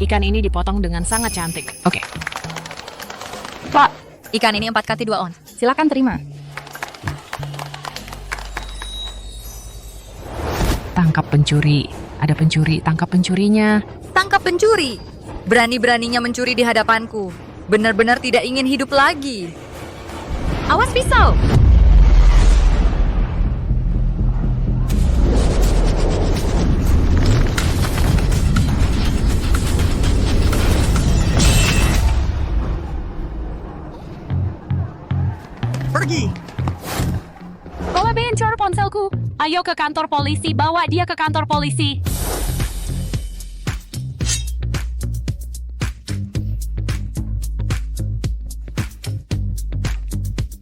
Ikan ini dipotong dengan sangat cantik. Oke. Pak, ikan ini 4 kati 2 ons. Silakan terima. Tangkap pencuri. Ada pencuri, tangkap pencurinya. Tangkap pencuri. Berani-beraninya mencuri di hadapanku. Benar-benar tidak ingin hidup lagi. Awas pisau. Pergi! Bawa bencor ponselku. Ayo ke kantor polisi, bawa dia ke kantor polisi.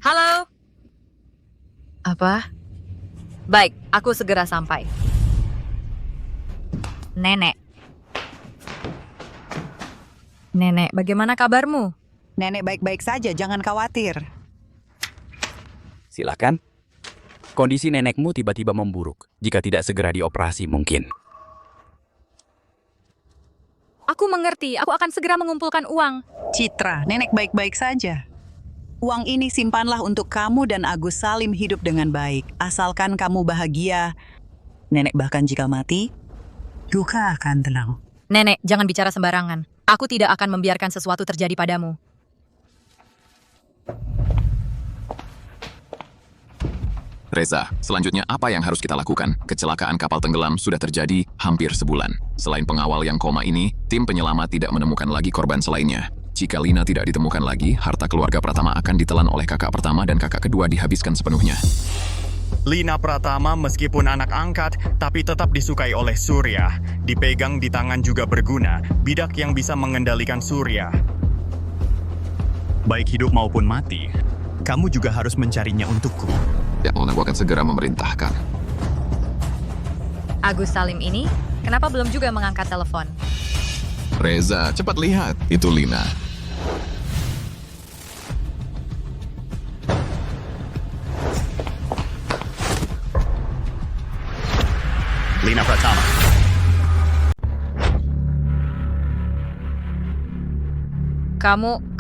Halo. Apa? Baik, aku segera sampai. Nenek. Nenek, bagaimana kabarmu? Nenek baik-baik saja, jangan khawatir. Silakan. Kondisi nenekmu tiba-tiba memburuk. Jika tidak segera dioperasi mungkin. Aku mengerti, aku akan segera mengumpulkan uang. Citra, nenek baik-baik saja. Uang ini simpanlah untuk kamu dan Agus Salim hidup dengan baik. Asalkan kamu bahagia. Nenek bahkan jika mati, juga akan tenang. Nenek, jangan bicara sembarangan. Aku tidak akan membiarkan sesuatu terjadi padamu. Reza, selanjutnya apa yang harus kita lakukan? Kecelakaan kapal tenggelam sudah terjadi hampir sebulan. Selain pengawal yang koma ini, tim penyelamat tidak menemukan lagi korban selainnya. Jika Lina tidak ditemukan lagi, harta keluarga Pratama akan ditelan oleh kakak pertama dan kakak kedua dihabiskan sepenuhnya. Lina Pratama meskipun anak angkat, tapi tetap disukai oleh Surya. Dipegang di tangan juga berguna, bidak yang bisa mengendalikan Surya. Baik hidup maupun mati, kamu juga harus mencarinya untukku. Ya Allah, aku akan segera memerintahkan. Agus Salim ini, kenapa belum juga mengangkat telepon? Reza, cepat lihat. Itu Lina. Lina Pratama.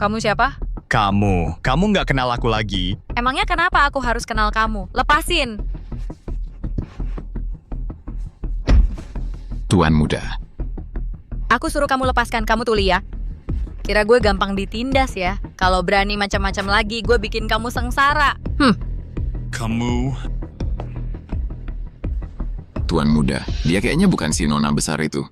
Kamu siapa? Kamu nggak kenal aku lagi. Emangnya kenapa aku harus kenal kamu? Lepasin! Tuan muda. Aku suruh kamu lepaskan, kamu tuli ya. Kira gue gampang ditindas ya. Kalau berani macam-macam lagi, gue bikin kamu sengsara. Kamu... Tuan muda, dia kayaknya bukan si nona besar itu.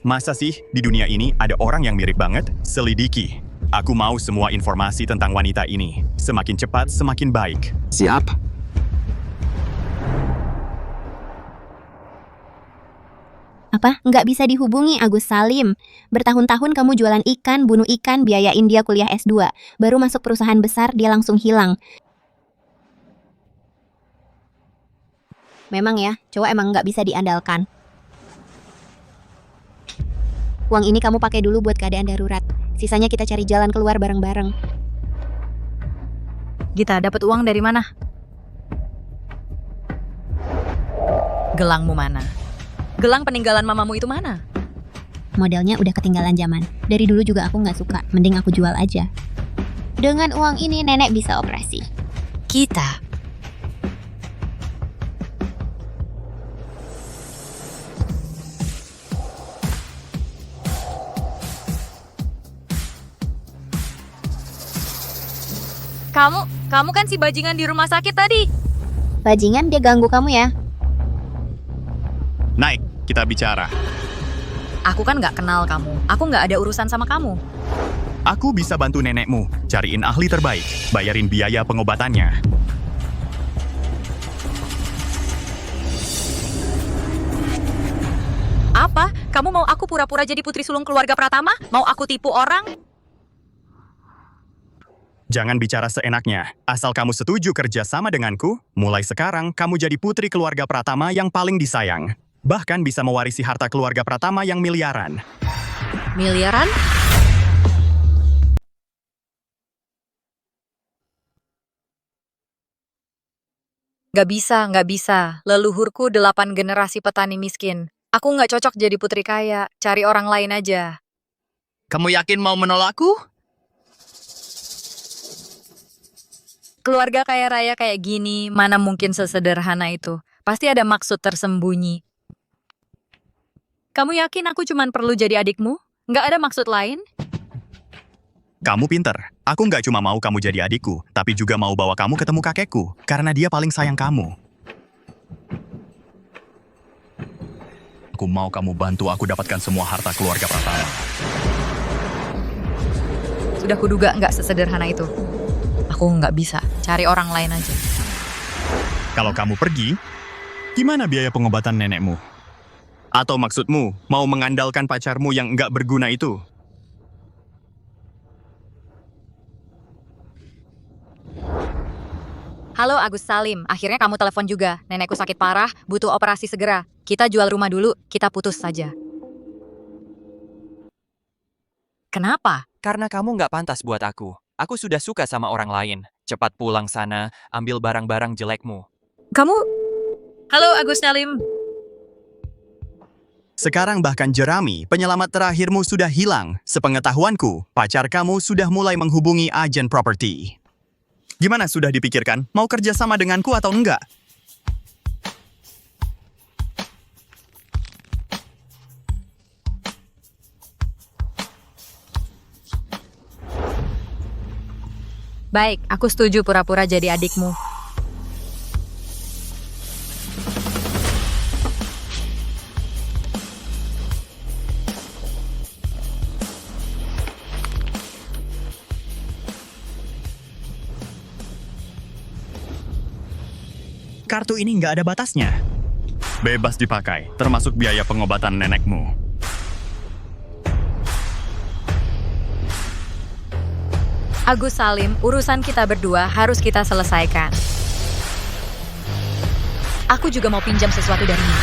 Masa sih di dunia ini ada orang yang mirip banget? Selidiki. Aku mau semua informasi tentang wanita ini. Semakin cepat, semakin baik. Siap. Apa? Nggak bisa dihubungi Agus Salim. Bertahun-tahun kamu jualan ikan, bunuh ikan, biayain dia kuliah S2. Baru masuk perusahaan besar, dia langsung hilang. Memang ya, cowok emang nggak bisa diandalkan. Uang ini kamu pakai dulu buat keadaan darurat. Sisanya kita cari jalan keluar bareng-bareng. Gita, dapat uang dari mana? Gelangmu mana? Gelang peninggalan mamamu itu mana? Modelnya udah ketinggalan zaman. Dari dulu juga aku nggak suka. Mending aku jual aja. Dengan uang ini nenek bisa operasi. Kita. Kamu kan si bajingan di rumah sakit tadi. Bajingan dia ganggu kamu ya? Naik, kita bicara. Aku kan nggak kenal kamu. Aku nggak ada urusan sama kamu. Aku bisa bantu nenekmu. Cariin ahli terbaik. Bayarin biaya pengobatannya. Apa? Kamu mau aku pura-pura jadi putri sulung keluarga Pratama? Mau aku tipu orang? Jangan bicara seenaknya. Asal kamu setuju kerja sama denganku, mulai sekarang kamu jadi putri keluarga Pratama yang paling disayang. Bahkan bisa mewarisi harta keluarga Pratama yang miliaran. Miliaran? Nggak bisa. Leluhurku 8 generasi petani miskin. Aku nggak cocok jadi putri kaya. Cari orang lain aja. Kamu yakin mau menolakku? Keluarga kaya raya kayak gini, mana mungkin sesederhana itu. Pasti ada maksud tersembunyi. Kamu yakin aku cuman perlu jadi adikmu? Nggak ada maksud lain? Kamu pinter. Aku nggak cuma mau kamu jadi adikku, tapi juga mau bawa kamu ketemu kakekku, karena dia paling sayang kamu. Aku mau kamu bantu aku dapatkan semua harta keluarga Pratama. Sudah kuduga nggak sesederhana itu. Aku nggak bisa. Cari orang lain aja. Kalau kamu pergi, gimana biaya pengobatan nenekmu? Atau maksudmu, mau mengandalkan pacarmu yang nggak berguna itu? Halo Agus Salim, akhirnya kamu telepon juga. Nenekku sakit parah, butuh operasi segera. Kita jual rumah dulu, kita putus saja. Kenapa? Karena kamu nggak pantas buat aku. Aku sudah suka sama orang lain. Cepat pulang sana, ambil barang-barang jelekmu. Kamu... Halo Agus Salim. Sekarang bahkan Jeremy, penyelamat terakhirmu sudah hilang. Sepengetahuanku, pacar kamu sudah mulai menghubungi agen properti. Gimana, sudah dipikirkan? Mau kerja sama denganku atau enggak? Baik, aku setuju pura-pura jadi adikmu. Kartu ini nggak ada batasnya. Bebas dipakai, termasuk biaya pengobatan nenekmu. Agus Salim, urusan kita berdua harus kita selesaikan. Aku juga mau pinjam sesuatu darimu.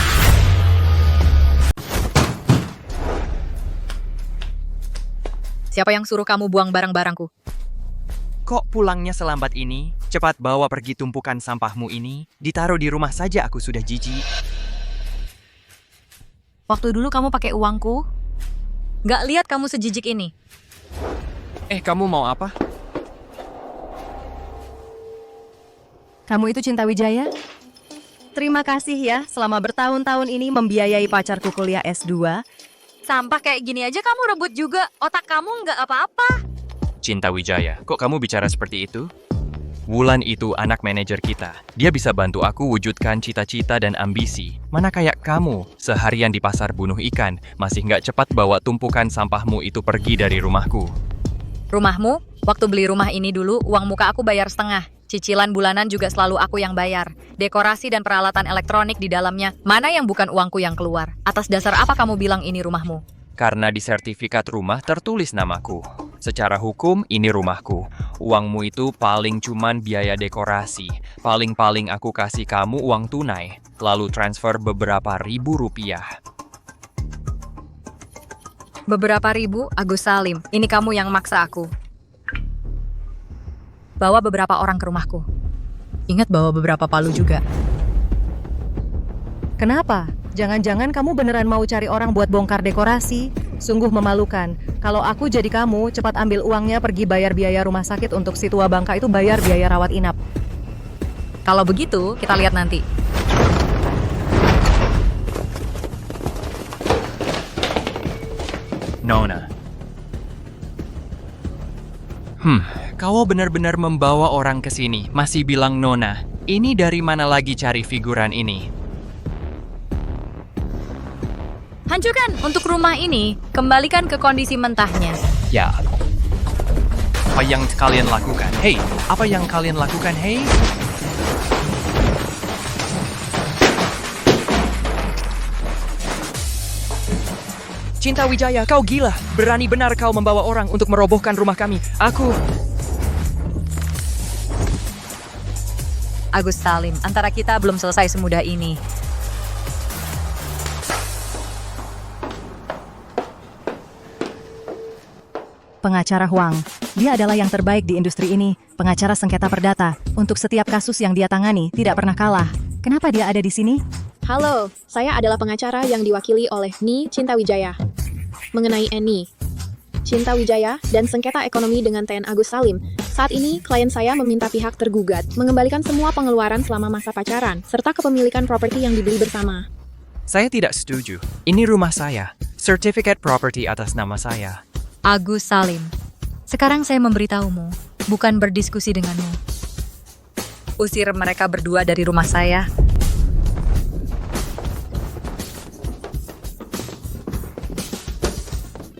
Siapa yang suruh kamu buang barang-barangku? Kok pulangnya selambat ini? Cepat bawa pergi tumpukan sampahmu ini. Ditaruh di rumah saja, aku sudah jijik. Waktu dulu kamu pakai uangku. Nggak lihat kamu sejijik ini. Kamu mau apa? Kamu itu Cinta Wijaya? Terima kasih ya, selama bertahun-tahun ini membiayai pacarku kuliah S2. Sampah kayak gini aja kamu rebut juga. Otak kamu nggak apa-apa. Cinta Wijaya, kok kamu bicara seperti itu? Wulan itu anak manajer kita. Dia bisa bantu aku wujudkan cita-cita dan ambisi. Mana kayak kamu, seharian di pasar bunuh ikan, masih nggak cepat bawa tumpukan sampahmu itu pergi dari rumahku. Rumahmu? Waktu beli rumah ini dulu, uang muka aku bayar setengah. Cicilan bulanan juga selalu aku yang bayar. Dekorasi dan peralatan elektronik di dalamnya, mana yang bukan uangku yang keluar? Atas dasar apa kamu bilang ini rumahmu? Karena di sertifikat rumah tertulis namaku. Secara hukum, ini rumahku. Uangmu itu paling cuman biaya dekorasi. Paling-paling aku kasih kamu uang tunai, lalu transfer beberapa ribu rupiah. Beberapa ribu, Agus Salim. Ini kamu yang maksa aku. Bawa beberapa orang ke rumahku. Ingat bawa beberapa palu juga. Kenapa? Jangan-jangan kamu beneran mau cari orang buat bongkar dekorasi? Sungguh memalukan. Kalau aku jadi kamu, cepat ambil uangnya pergi bayar biaya rumah sakit untuk si tua bangka itu, bayar biaya rawat inap. Kalau begitu, kita lihat nanti. Nona. Kau benar-benar membawa orang ke sini, masih bilang Nona. Ini dari mana lagi cari figuran ini? Hancurkan untuk rumah ini, kembalikan ke kondisi mentahnya. Ya. Apa yang kalian lakukan? Hei, apa yang kalian lakukan? Hei. Cinta Wijaya, kau gila. Berani benar kau membawa orang untuk merobohkan rumah kami. Agus Salim, antara kita belum selesai semudah ini. Pengacara Huang. Dia adalah yang terbaik di industri ini, pengacara sengketa perdata. Untuk setiap kasus yang dia tangani, tidak pernah kalah. Kenapa dia ada di sini? Halo, saya adalah pengacara yang diwakili oleh Ni Cinta Wijaya. Mengenai Annie. Cinta Wijaya, dan sengketa ekonomi dengan TN Agus Salim. Saat ini, klien saya meminta pihak tergugat mengembalikan semua pengeluaran selama masa pacaran, serta kepemilikan properti yang dibeli bersama. Saya tidak setuju. Ini rumah saya. Certificate property atas nama saya. Agus Salim, sekarang saya memberitahumu, bukan berdiskusi denganmu. Usir mereka berdua dari rumah saya.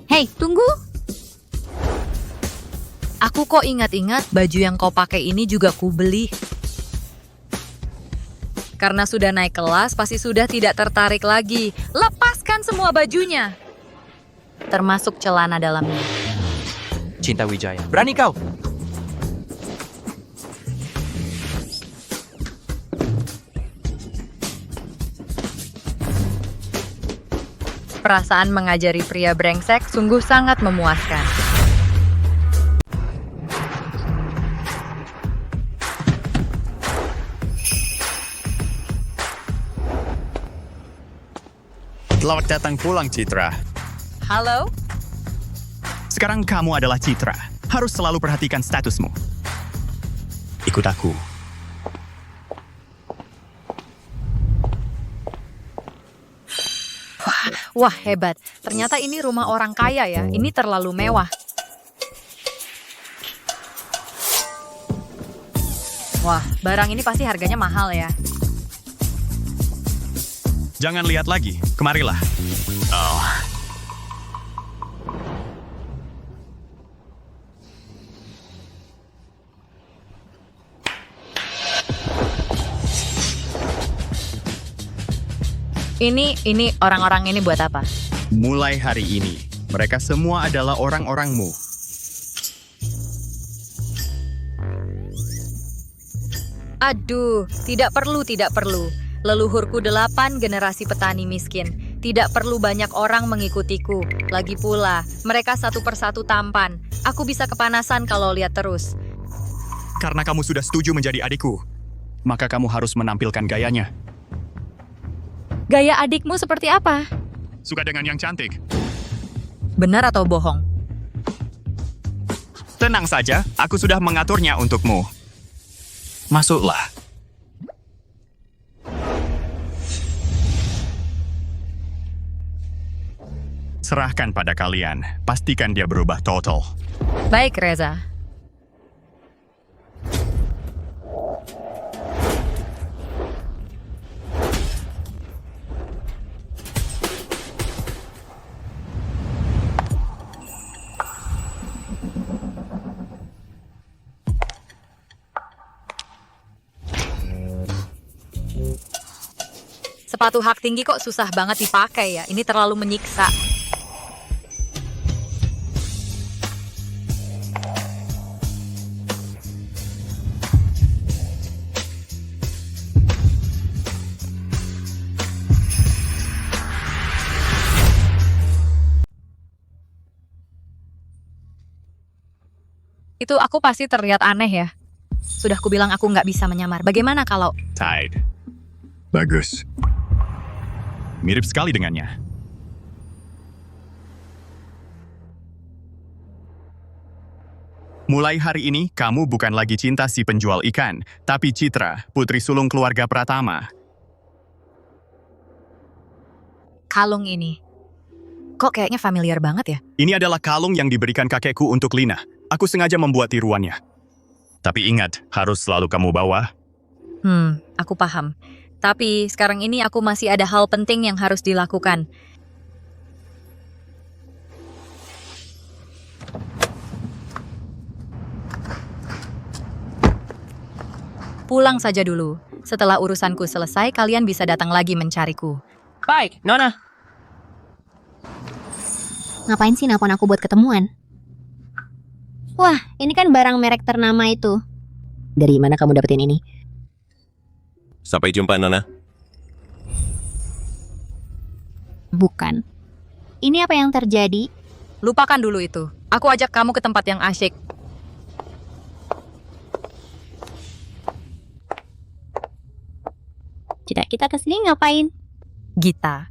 Hei, tunggu! Aku kok ingat-ingat baju yang kau pakai ini juga ku beli. Karena sudah naik kelas, pasti sudah tidak tertarik lagi. Lepaskan semua bajunya. Termasuk celana dalamnya. Cinta Wijaya. Berani kau? Perasaan mengajari pria brengsek sungguh sangat memuaskan. Selamat datang pulang, Citra. Halo? Sekarang kamu adalah Citra. Harus selalu perhatikan statusmu. Ikut aku. Wah, hebat. Ternyata ini rumah orang kaya ya. Ini terlalu mewah. Wah, barang ini pasti harganya mahal ya. Jangan lihat lagi. Kemarilah. Oh. Ini orang-orang ini buat apa? Mulai hari ini, mereka semua adalah orang-orangmu. Aduh, tidak perlu. Leluhurku 8 generasi petani miskin. Tidak perlu banyak orang mengikutiku. Lagi pula, mereka satu persatu tampan. Aku bisa kepanasan kalau lihat terus. Karena kamu sudah setuju menjadi adikku, maka kamu harus menampilkan gayanya. Gaya adikmu seperti apa? Suka dengan yang cantik? Benar atau bohong? Tenang saja, aku sudah mengaturnya untukmu. Masuklah. Serahkan pada kalian. Pastikan dia berubah total. Baik, Reza. Sepatu hak tinggi kok susah banget dipakai ya. Ini terlalu menyiksa. Itu aku pasti terlihat aneh ya. Sudah kubilang aku nggak bisa menyamar. Bagaimana kalau... Tide. Bagus. Mirip sekali dengannya. Mulai hari ini, kamu bukan lagi Cinta si penjual ikan, tapi Citra, putri sulung keluarga Pratama. Kalung ini. Kok kayaknya familiar banget ya? Ini adalah kalung yang diberikan kakekku untuk Lina. Aku sengaja membuat tiruannya. Tapi ingat, harus selalu kamu bawa. Aku paham. Tapi sekarang ini aku masih ada hal penting yang harus dilakukan. Pulang saja dulu. Setelah urusanku selesai, kalian bisa datang lagi mencariku. Baik, Nona. Ngapain sih nelpon aku buat ketemuan? Wah, ini kan barang merek ternama itu. Dari mana kamu dapetin ini? Sampai jumpa, Nona. Bukan. Ini apa yang terjadi? Lupakan dulu itu. Aku ajak kamu ke tempat yang asyik. Kita kesini ngapain? Gita,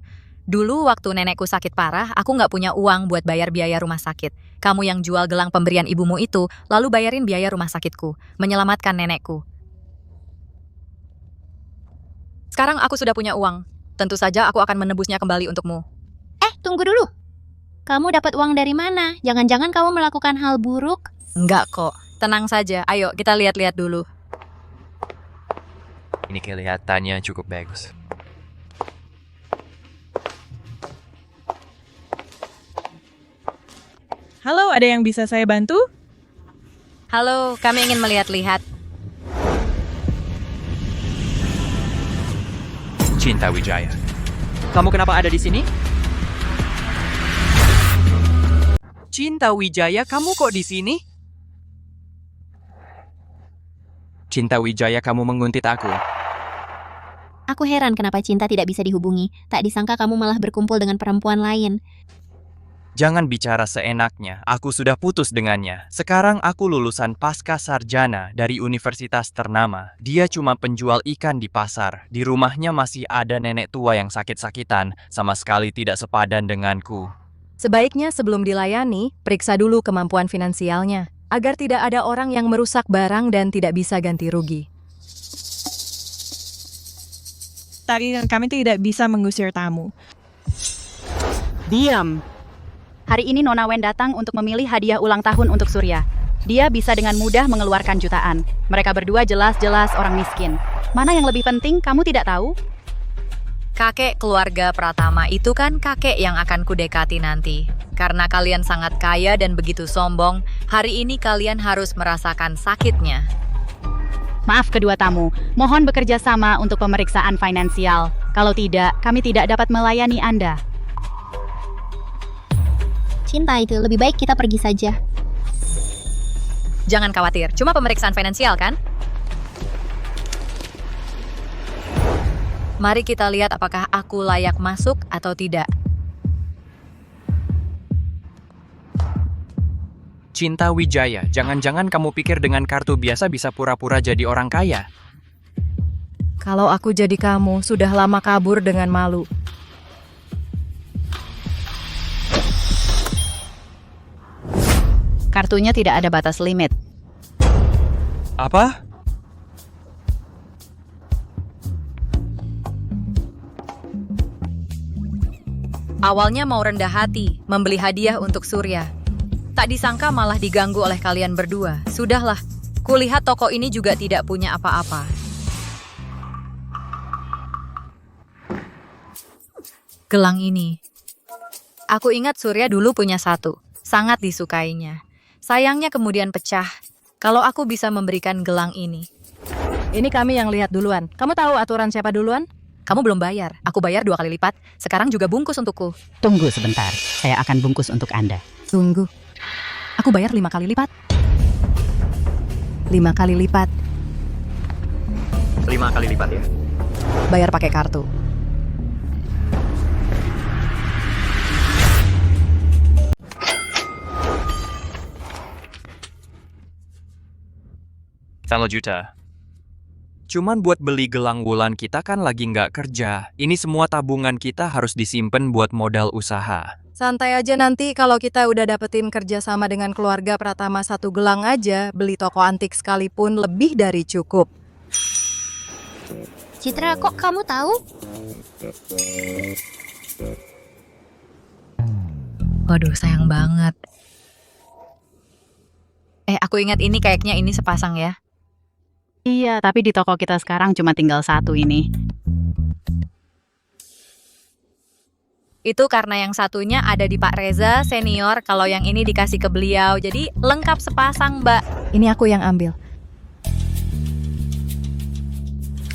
Dulu waktu nenekku sakit parah, aku nggak punya uang buat bayar biaya rumah sakit. Kamu yang jual gelang pemberian ibumu itu, lalu bayarin biaya rumah sakitku, menyelamatkan nenekku. Sekarang aku sudah punya uang. Tentu saja aku akan menebusnya kembali untukmu. Tunggu dulu. Kamu dapat uang dari mana? Jangan-jangan kamu melakukan hal buruk? Enggak kok, tenang saja. Ayo kita lihat-lihat dulu. Ini kelihatannya cukup bagus. Halo, ada yang bisa saya bantu? Halo, kami ingin melihat-lihat. Cinta Wijaya. Kamu kenapa ada di sini? Cinta Wijaya, kamu kok di sini? Cinta Wijaya, kamu menguntit aku. Aku heran kenapa Cinta tidak bisa dihubungi. Tak disangka kamu malah berkumpul dengan perempuan lain. Jangan bicara seenaknya, aku sudah putus dengannya. Sekarang aku lulusan pasca sarjana dari universitas ternama. Dia cuma penjual ikan di pasar. Di rumahnya masih ada nenek tua yang sakit-sakitan, sama sekali tidak sepadan denganku. Sebaiknya sebelum dilayani, periksa dulu kemampuan finansialnya, agar tidak ada orang yang merusak barang dan tidak bisa ganti rugi. Tadi kami tidak bisa mengusir tamu. Diam. Hari ini Nona Wen datang untuk memilih hadiah ulang tahun untuk Surya. Dia bisa dengan mudah mengeluarkan jutaan. Mereka berdua jelas-jelas orang miskin. Mana yang lebih penting, kamu tidak tahu? Kakek keluarga Pratama itu kan kakek yang akan kudekati nanti. Karena kalian sangat kaya dan begitu sombong, hari ini kalian harus merasakan sakitnya. Maaf kedua tamu, mohon bekerja sama untuk pemeriksaan finansial. Kalau tidak, kami tidak dapat melayani Anda. Cinta itu, lebih baik kita pergi saja. Jangan khawatir, cuma pemeriksaan finansial kan? Mari kita lihat apakah aku layak masuk atau tidak. Cinta Wijaya, jangan-jangan kamu pikir dengan kartu biasa bisa pura-pura jadi orang kaya? Kalau aku jadi kamu, sudah lama kabur dengan malu. Kartunya tidak ada batas limit. Apa? Awalnya mau rendah hati, membeli hadiah untuk Surya. Tak disangka malah diganggu oleh kalian berdua. Sudahlah, kulihat toko ini juga tidak punya apa-apa. Gelang ini. Aku ingat Surya dulu punya satu. Sangat disukainya. Sayangnya kemudian pecah. Kalau aku bisa memberikan gelang ini. Ini kami yang lihat duluan. Kamu tahu aturan siapa duluan? Kamu belum bayar. Aku bayar 2 kali lipat. Sekarang juga bungkus untukku. Tunggu sebentar, saya akan bungkus untuk Anda. Tunggu. Aku bayar 5 kali lipat. 5 kali lipat. 5 kali lipat ya? Bayar pakai kartu. Satu juta. Cuman buat beli gelang wulan kita kan lagi nggak kerja. Ini semua tabungan kita harus disimpan buat modal usaha. Santai aja nanti kalau kita udah dapetin kerja sama dengan keluarga Pratama 1 gelang aja, beli toko antik sekalipun lebih dari cukup. Citra, kok kamu tahu? Waduh, sayang banget. Aku ingat ini kayaknya ini sepasang ya. Iya, tapi di toko kita sekarang cuma tinggal 1 ini. Itu karena yang satunya ada di Pak Reza senior, kalau yang ini dikasih ke beliau. Jadi lengkap sepasang, Mbak. Ini aku yang ambil.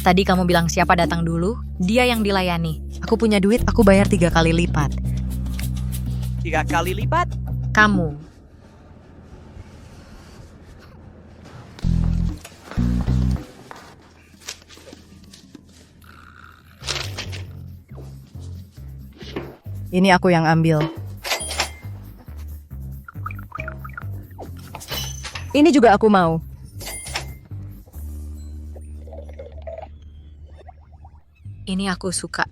Tadi kamu bilang siapa datang dulu, dia yang dilayani. Aku punya duit, aku bayar 3 kali lipat. 3 kali lipat? Kamu. Ini aku yang ambil. Ini juga aku mau. Ini aku suka.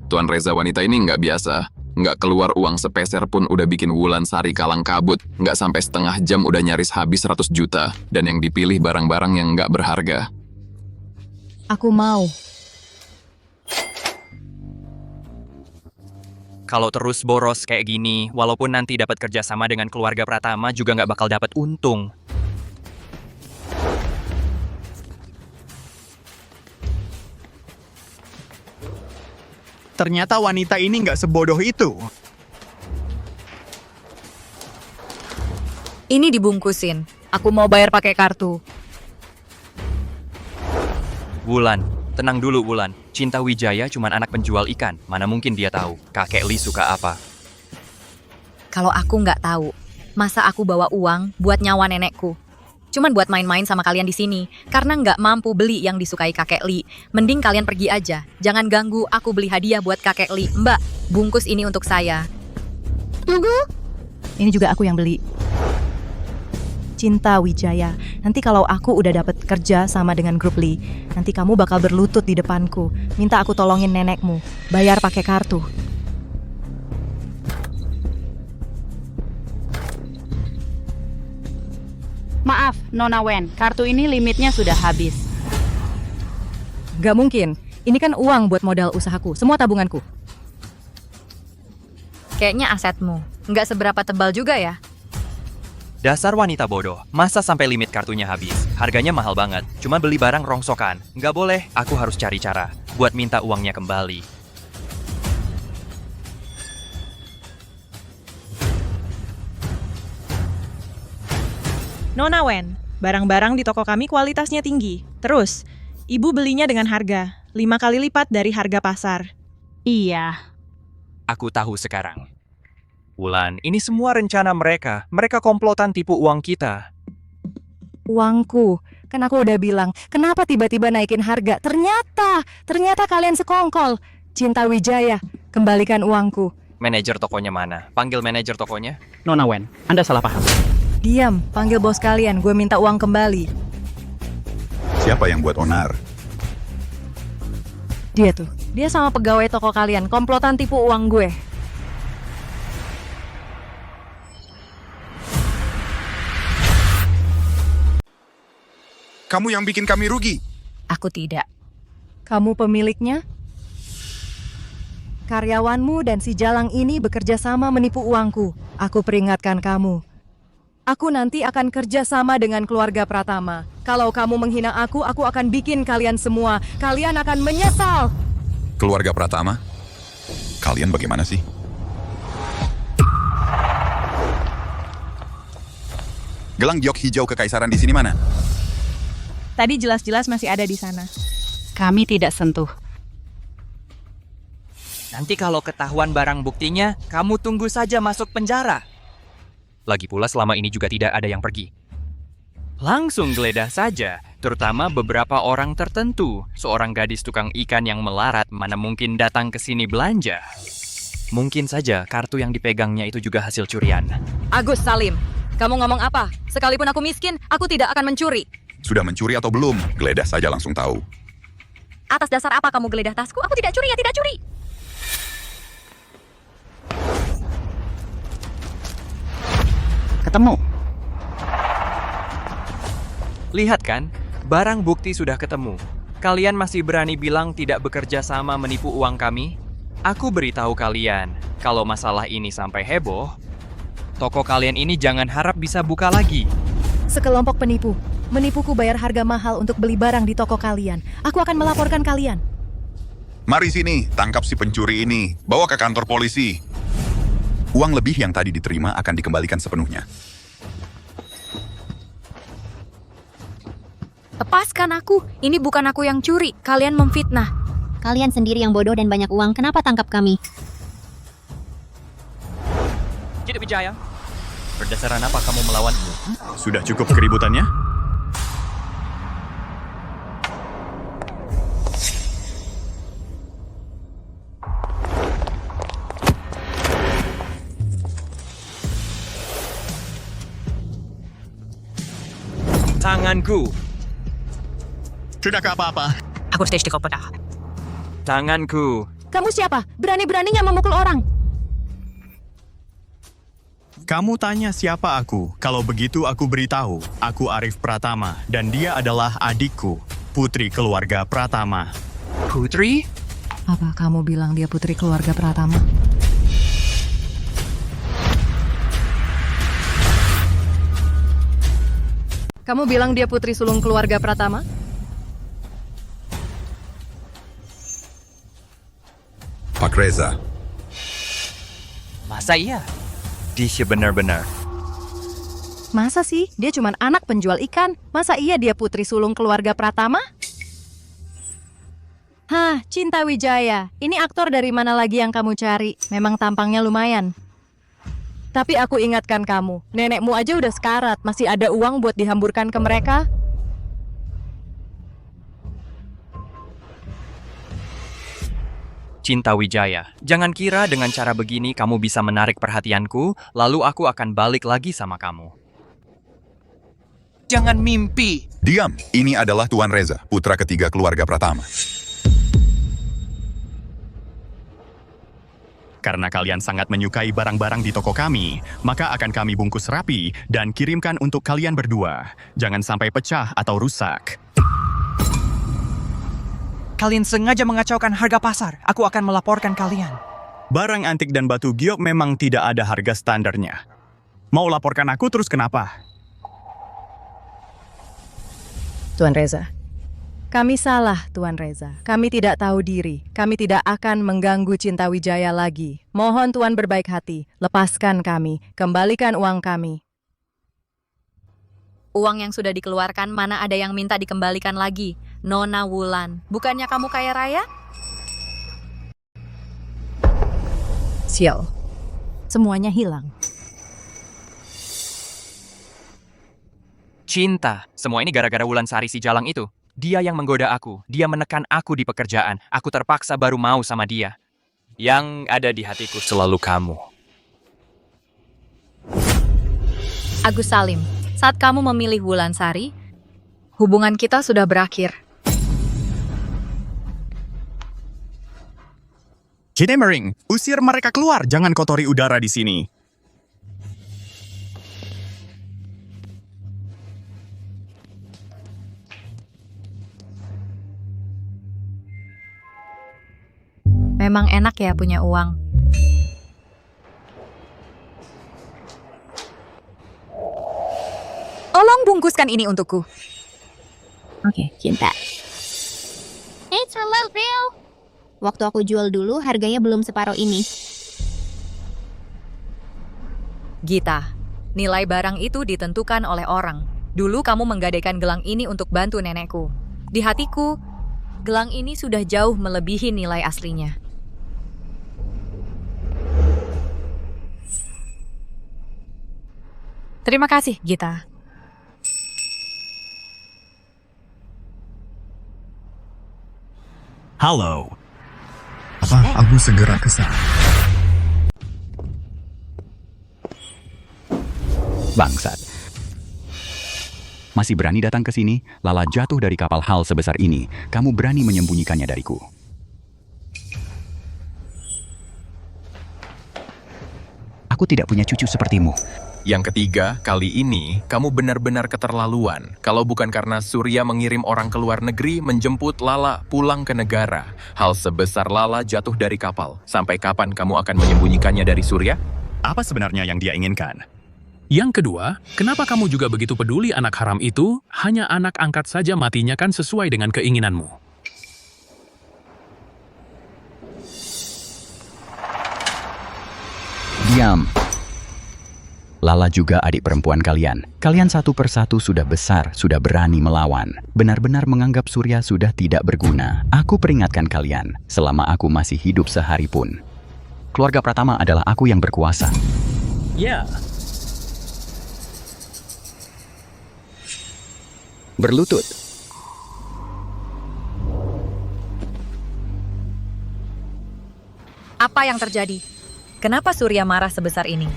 Tuan Reza wanita ini nggak biasa. Nggak keluar uang sepeser pun udah bikin Wulan Sari kalang kabut. Nggak sampai setengah jam udah nyaris habis 100 juta. Dan yang dipilih barang-barang yang nggak berharga. Aku mau. Kalau terus boros kayak gini, walaupun nanti dapat kerjasama dengan keluarga Pratama juga nggak bakal dapat untung. Ternyata wanita ini nggak sebodoh itu. Ini dibungkusin. Aku mau bayar pakai kartu. Wulan, tenang dulu Wulan. Cinta Wijaya cuman anak penjual ikan. Mana mungkin dia tahu kakek Li suka apa. Kalau aku nggak tahu, masa aku bawa uang buat nyawa nenekku? Cuman buat main-main sama kalian di sini, karena nggak mampu beli yang disukai kakek Li. Mending kalian pergi aja. Jangan ganggu, aku beli hadiah buat kakek Li. Mbak, bungkus ini untuk saya. Tunggu. Ini juga aku yang beli. Cinta Wijaya. Nanti kalau aku udah dapat kerja sama dengan grup Li, nanti kamu bakal berlutut di depanku. Minta aku tolongin nenekmu. Bayar pakai kartu. Maaf, Nona Wen, kartu ini limitnya sudah habis. Gak mungkin. Ini kan uang buat modal usahaku. Semua tabunganku. Kayaknya asetmu. Nggak seberapa tebal juga ya. Dasar wanita bodoh, masa sampai limit kartunya habis? Harganya mahal banget, cuma beli barang rongsokan. Nggak boleh, aku harus cari cara buat minta uangnya kembali. Nona Wen, barang-barang di toko kami kualitasnya tinggi. Terus, ibu belinya dengan harga 5 kali lipat dari harga pasar. Iya. Aku tahu sekarang. Wulan, ini semua rencana mereka. Mereka komplotan tipu uang kita. Uangku. Kan aku udah bilang, kenapa tiba-tiba naikin harga? Ternyata kalian sekongkol. Cinta Wijaya, kembalikan uangku. Manajer tokonya mana? Panggil manajer tokonya. Nona Wen, Anda salah paham. Diam, panggil bos kalian, gue minta uang kembali. Siapa yang buat onar? Dia tuh, dia sama pegawai toko kalian, komplotan tipu uang gue. Kamu yang bikin kami rugi. Aku tidak. Kamu pemiliknya? Karyawanmu dan si Jalang ini bekerja sama menipu uangku. Aku peringatkan kamu. Aku nanti akan kerja sama dengan keluarga Pratama. Kalau kamu menghina aku akan bikin kalian semua. Kalian akan menyesal. Keluarga Pratama? Kalian bagaimana sih? Gelang giok hijau kekaisaran di sini mana? Tadi jelas-jelas masih ada di sana. Kami tidak sentuh. Nanti kalau ketahuan barang buktinya, kamu tunggu saja masuk penjara. Lagi pula selama ini juga tidak ada yang pergi. Langsung geledah saja, terutama beberapa orang tertentu. Seorang gadis tukang ikan yang melarat mana mungkin datang ke sini belanja. Mungkin saja kartu yang dipegangnya itu juga hasil curian. Agus Salim, kamu ngomong apa? Sekalipun aku miskin, aku tidak akan mencuri. Sudah mencuri atau belum? Geledah saja langsung tahu. Atas dasar apa kamu geledah tasku? Aku tidak curi, ya tidak curi. Ketemu. Lihat kan, barang bukti sudah ketemu. Kalian masih berani bilang tidak bekerja sama menipu uang kami? Aku beritahu kalian, kalau masalah ini sampai heboh, toko kalian ini jangan harap bisa buka lagi. Sekelompok penipu. Menipuku bayar harga mahal untuk beli barang di toko kalian. Aku akan melaporkan kalian. Mari sini, tangkap si pencuri ini. Bawa ke kantor polisi. Uang lebih yang tadi diterima akan dikembalikan sepenuhnya. Lepaskan aku. Ini bukan aku yang curi. Kalian memfitnah. Kalian sendiri yang bodoh dan banyak uang. Kenapa tangkap kami? Cinta Wijaya, berdasarkan apa kamu melawanku? Sudah cukup keributannya? Tanganku. Sudah ke apa-apa? Aku stage di kopedah. Tanganku. Kamu siapa? Berani-beraninya memukul orang. Kamu tanya siapa aku? Kalau begitu aku beritahu. Aku Arif Pratama dan dia adalah adikku, putri keluarga Pratama. Putri? Apa kamu bilang dia putri keluarga Pratama? Kamu bilang dia putri sulung keluarga Pratama? Pak Reza, Masa iya? Dia benar-benar. Masa sih? Dia cuma anak penjual ikan. Masa iya dia putri sulung keluarga Pratama? Hah, Cinta Wijaya. Ini aktor dari mana lagi yang kamu cari? Memang tampangnya lumayan. Tapi aku ingatkan kamu, nenekmu aja udah sekarat. Masih ada uang buat dihamburkan ke mereka? Cinta Wijaya, jangan kira dengan cara begini kamu bisa menarik perhatianku, lalu aku akan balik lagi sama kamu. Jangan mimpi. diam. Ini adalah Tuan Reza, putra ketiga keluarga Pratama. Karena kalian sangat menyukai barang-barang di toko kami, maka akan kami bungkus rapi dan kirimkan untuk kalian berdua. Jangan sampai pecah atau rusak. Kalian sengaja mengacaukan harga pasar. Aku akan melaporkan kalian. Barang antik dan batu giok memang tidak ada harga standarnya. Mau laporkan aku terus kenapa? Tuan Reza. Kami salah, Tuan Reza. Kami tidak tahu diri. Kami tidak akan mengganggu Cinta Wijaya lagi. Mohon Tuan berbaik hati. Lepaskan kami. Kembalikan uang kami. Uang yang sudah dikeluarkan mana ada yang minta dikembalikan lagi? Nona Wulan, bukannya kamu kaya raya? Sial. Semuanya hilang. Cinta, semua ini gara-gara Wulan Sari si Jalang itu. Dia yang menggoda aku, dia menekan aku di pekerjaan. Aku terpaksa baru mau sama dia. Yang ada di hatiku selalu kamu. Agus Salim, saat kamu memilih Wulan Sari, hubungan kita sudah berakhir. Cinemering, usir mereka keluar. Jangan kotori udara di sini. Memang enak ya punya uang. Tolong bungkuskan ini untukku. Oke, Cinta. It's real. Waktu aku jual dulu, harganya belum separuh ini. Gita, nilai barang itu ditentukan oleh orang. Dulu kamu menggadaikan gelang ini untuk bantu nenekku. Di hatiku, gelang ini sudah jauh melebihi nilai aslinya. Terima kasih, Gita. Halo. Aku segera ke sana. Bangsat. Masih berani datang ke sini? Lala jatuh dari kapal hal sebesar ini. Kamu berani menyembunyikannya dariku. Aku tidak punya cucu sepertimu. Yang ketiga, kali ini kamu benar-benar keterlaluan. Kalau bukan karena Surya mengirim orang ke luar negeri menjemput Lala pulang ke negara. Hal sebesar Lala jatuh dari kapal. Sampai kapan kamu akan menyembunyikannya dari Surya? Apa sebenarnya yang dia inginkan? Yang kedua, kenapa kamu juga begitu peduli anak haram itu? Hanya anak angkat saja matinya kan sesuai dengan keinginanmu. Diam. Lala juga adik perempuan kalian. Kalian satu persatu sudah besar, sudah berani melawan. Benar-benar menganggap Surya sudah tidak berguna. Aku peringatkan kalian, selama aku masih hidup sehari pun. Keluarga Pratama adalah aku yang berkuasa. Ya. Berlutut. Apa yang terjadi? Kenapa Surya marah sebesar ini?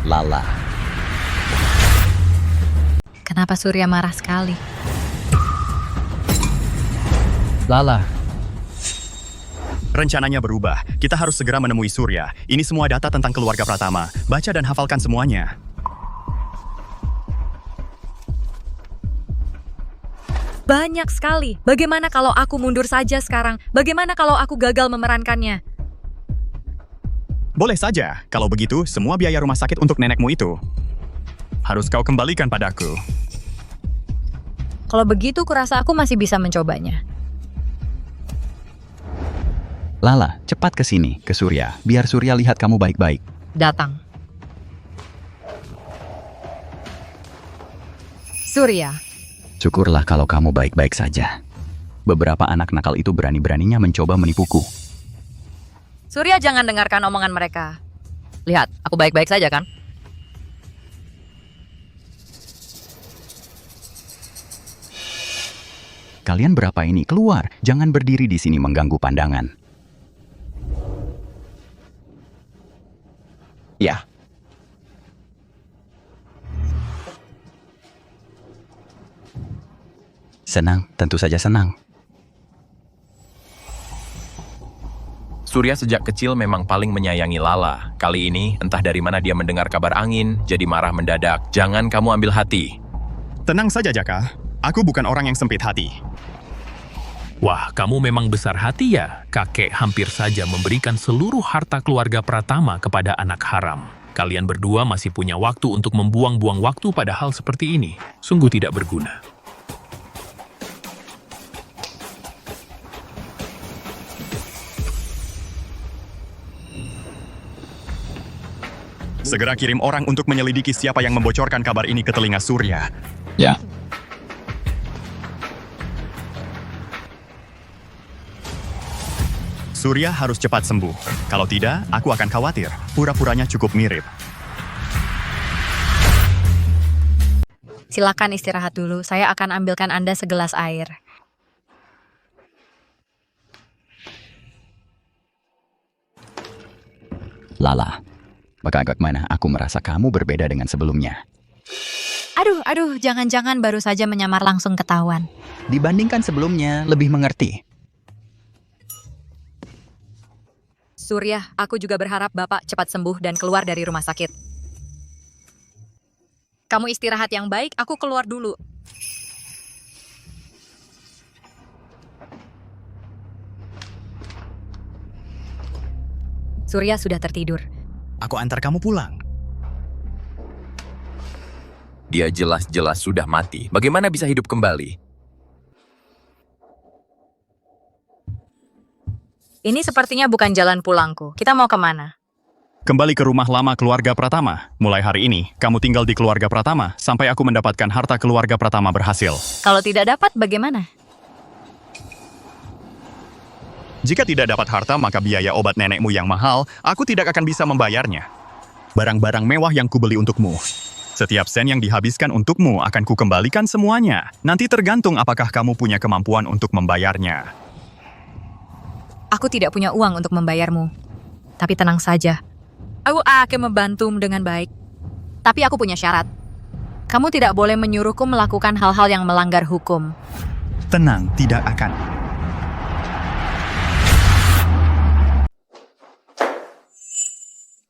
Lala. Kenapa Surya marah sekali? Lala, Rencananya berubah. Kita harus segera menemui Surya. Ini semua data tentang keluarga Pratama. Baca dan hafalkan semuanya. Banyak sekali. Bagaimana kalau aku mundur saja sekarang? Bagaimana kalau aku gagal memerankannya? Boleh saja. Kalau begitu, semua biaya rumah sakit untuk nenekmu itu harus kau kembalikan padaku. Kalau begitu, kurasa aku masih bisa mencobanya. Lala, cepat ke sini, ke Surya. Biar Surya lihat kamu baik-baik. Datang. Surya. Syukurlah kalau kamu baik-baik saja. Beberapa anak nakal itu berani-beraninya mencoba menipuku. Surya, jangan dengarkan omongan mereka. Lihat, aku baik-baik saja kan? Kalian berapa ini? Keluar. Jangan berdiri di sini mengganggu pandangan. Ya. Senang, tentu saja senang. Surya sejak kecil memang paling menyayangi Lala. Kali ini, entah dari mana dia mendengar kabar angin, jadi marah mendadak. Jangan kamu ambil hati. Tenang saja, Jaka. Aku bukan orang yang sempit hati. Wah, kamu memang besar hati ya? Kakek hampir saja memberikan seluruh harta keluarga Pratama kepada anak haram. Kalian berdua masih punya waktu untuk membuang-buang waktu pada hal seperti ini. Sungguh tidak berguna. Segera kirim orang untuk menyelidiki siapa yang membocorkan kabar ini ke telinga Surya. Ya. Surya harus cepat sembuh. Kalau tidak, aku akan khawatir. Pura-puranya cukup mirip. Silakan istirahat dulu. Saya akan ambilkan Anda segelas air. Lala, bagaimana aku merasa kamu berbeda dengan sebelumnya? Aduh, jangan-jangan baru saja menyamar langsung ketahuan. Dibandingkan sebelumnya, lebih mengerti. Surya, aku juga berharap Bapak cepat sembuh dan keluar dari rumah sakit. Kamu istirahat yang baik, aku keluar dulu. Surya sudah tertidur. Aku antar kamu pulang. Dia jelas-jelas sudah mati. Bagaimana bisa hidup kembali? Ini sepertinya bukan jalan pulangku. Kita mau kemana? Kembali ke rumah lama keluarga Pratama. Mulai hari ini, kamu tinggal di keluarga Pratama sampai aku mendapatkan harta keluarga Pratama berhasil. Kalau tidak dapat, bagaimana? Jika tidak dapat harta, maka biaya obat nenekmu yang mahal, aku tidak akan bisa membayarnya. Barang-barang mewah yang kubeli untukmu. Setiap sen yang dihabiskan untukmu akan kukembalikan semuanya. Nanti tergantung apakah kamu punya kemampuan untuk membayarnya. Aku tidak punya uang untuk membayarmu. Tapi tenang saja. Aku akan membantumu dengan baik. Tapi aku punya syarat. Kamu tidak boleh menyuruhku melakukan hal-hal yang melanggar hukum. Tenang, tidak akan.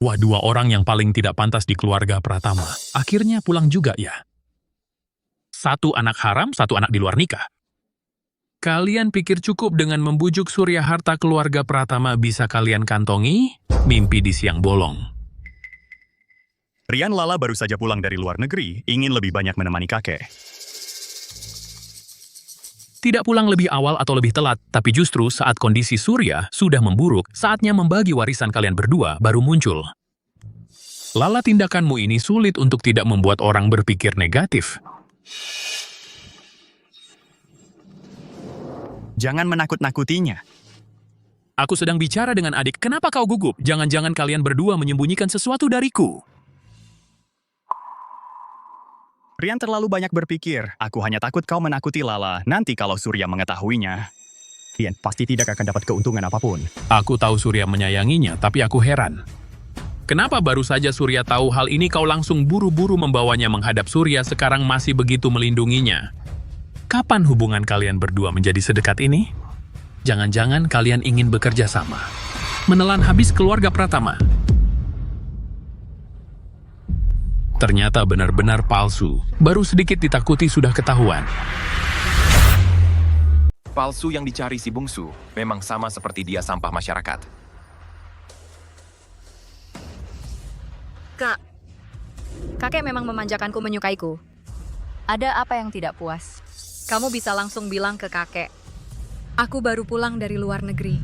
Wah, dua orang yang paling tidak pantas di keluarga Pratama. Akhirnya pulang juga ya. Satu anak haram, satu anak di luar nikah. Kalian pikir cukup dengan membujuk Surya harta keluarga Pratama bisa kalian kantongi? Mimpi di siang bolong. Rian Lala baru saja pulang dari luar negeri, ingin lebih banyak menemani kakek. Tidak pulang lebih awal atau lebih telat, tapi justru saat kondisi Surya sudah memburuk, saatnya membagi warisan kalian berdua baru muncul. Lala, tindakanmu ini sulit untuk tidak membuat orang berpikir negatif. Jangan menakut-nakutinya. Aku sedang bicara dengan adik, kenapa kau gugup? Jangan-jangan kalian berdua menyembunyikan sesuatu dariku. Rian terlalu banyak berpikir. Aku hanya takut kau menakuti Lala. Nanti kalau Surya mengetahuinya, Rian pasti tidak akan dapat keuntungan apapun. Aku tahu Surya menyayanginya, tapi aku heran. Kenapa baru saja Surya tahu hal ini kau langsung buru-buru membawanya menghadap Surya sekarang masih begitu melindunginya? Kapan hubungan kalian berdua menjadi sedekat ini? Jangan-jangan kalian ingin bekerja sama. Menelan habis keluarga Pratama. Ternyata benar-benar palsu. Baru sedikit ditakuti sudah ketahuan. Palsu yang dicari si bungsu memang sama seperti dia sampah masyarakat. Kak, kakek memang memanjakanku menyukaiku. Ada apa yang tidak puas? Kamu bisa langsung bilang ke kakek. Aku baru pulang dari luar negeri.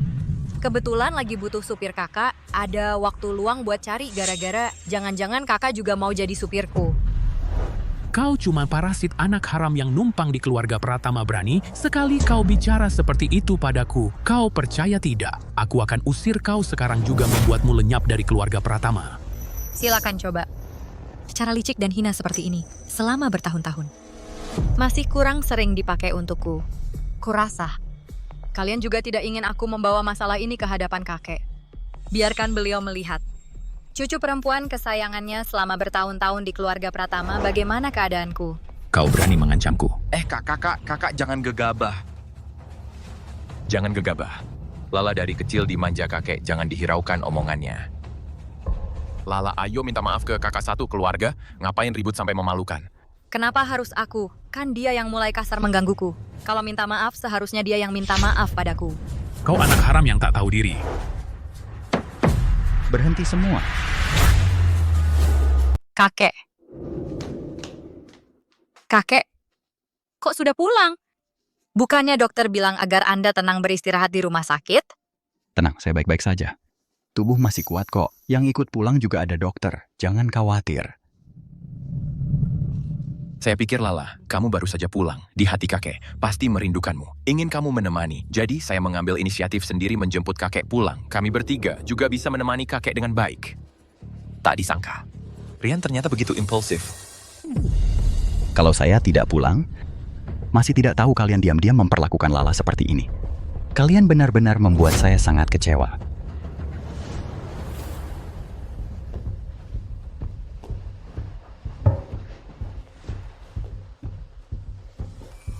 Kebetulan lagi butuh supir kakak, ada waktu luang buat cari gara-gara jangan-jangan kakak juga mau jadi supirku. Kau cuma parasit anak haram yang numpang di keluarga Pratama berani. Sekali kau bicara seperti itu padaku, kau percaya tidak? Aku akan usir kau sekarang juga membuatmu lenyap dari keluarga Pratama. Silakan coba. Cara licik dan hina seperti ini selama bertahun-tahun. Masih kurang sering dipakai untukku. Kurasa kalian juga tidak ingin aku membawa masalah ini ke hadapan kakek. Biarkan beliau melihat. Cucu perempuan kesayangannya selama bertahun-tahun di keluarga Pratama, bagaimana keadaanku? Kau berani mengancamku. Kakak, jangan gegabah. Jangan gegabah. Lala dari kecil dimanja kakek, jangan dihiraukan omongannya. Lala, ayo minta maaf ke kakak satu keluarga, ngapain ribut sampai memalukan? Kenapa harus aku? Kan dia yang mulai kasar menggangguku. Kalau minta maaf, seharusnya dia yang minta maaf padaku. Kau anak haram yang tak tahu diri. Berhenti semua. Kakek. Kakek, kok sudah pulang? Bukannya dokter bilang agar Anda tenang beristirahat di rumah sakit? Tenang, saya baik-baik saja. Tubuh masih kuat kok. Yang ikut pulang juga ada dokter. Jangan khawatir. Saya pikir Lala, kamu baru saja pulang. Di hati kakek, pasti merindukanmu. Ingin kamu menemani. Jadi saya mengambil inisiatif sendiri menjemput kakek pulang. Kami bertiga juga bisa menemani kakek dengan baik. Tak disangka, Rian ternyata begitu impulsif. Kalau saya tidak pulang, masih tidak tahu kalian diam-diam memperlakukan Lala seperti ini. Kalian benar-benar membuat saya sangat kecewa.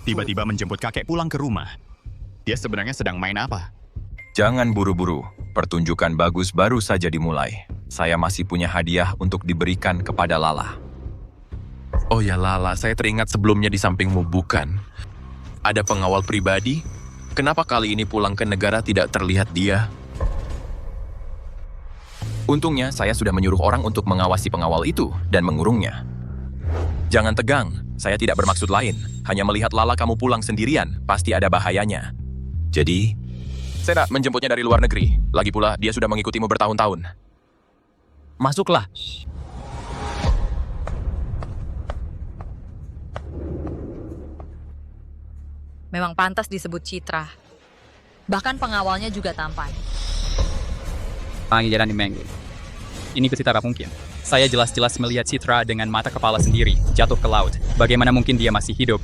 Tiba-tiba menjemput kakek pulang ke rumah. Dia sebenarnya sedang main apa? Jangan buru-buru. Pertunjukan bagus baru saja dimulai. Saya masih punya hadiah untuk diberikan kepada Lala. Oh ya Lala, saya teringat sebelumnya di sampingmu bukan? Ada pengawal pribadi? Kenapa kali ini pulang ke negara tidak terlihat dia? Untungnya saya sudah menyuruh orang untuk mengawasi pengawal itu dan mengurungnya. Jangan tegang, saya tidak bermaksud lain. Hanya melihat Lala kamu pulang sendirian, pasti ada bahayanya. Jadi, saya tak menjemputnya dari luar negeri. Lagi pula, dia sudah mengikutimu bertahun-tahun. Masuklah. Memang pantas disebut Citra. Bahkan pengawalnya juga tampan. Pangeran Meng. Ini tidak mungkin. Saya jelas-jelas melihat Citra dengan mata kepala sendiri jatuh ke laut. Bagaimana mungkin dia masih hidup?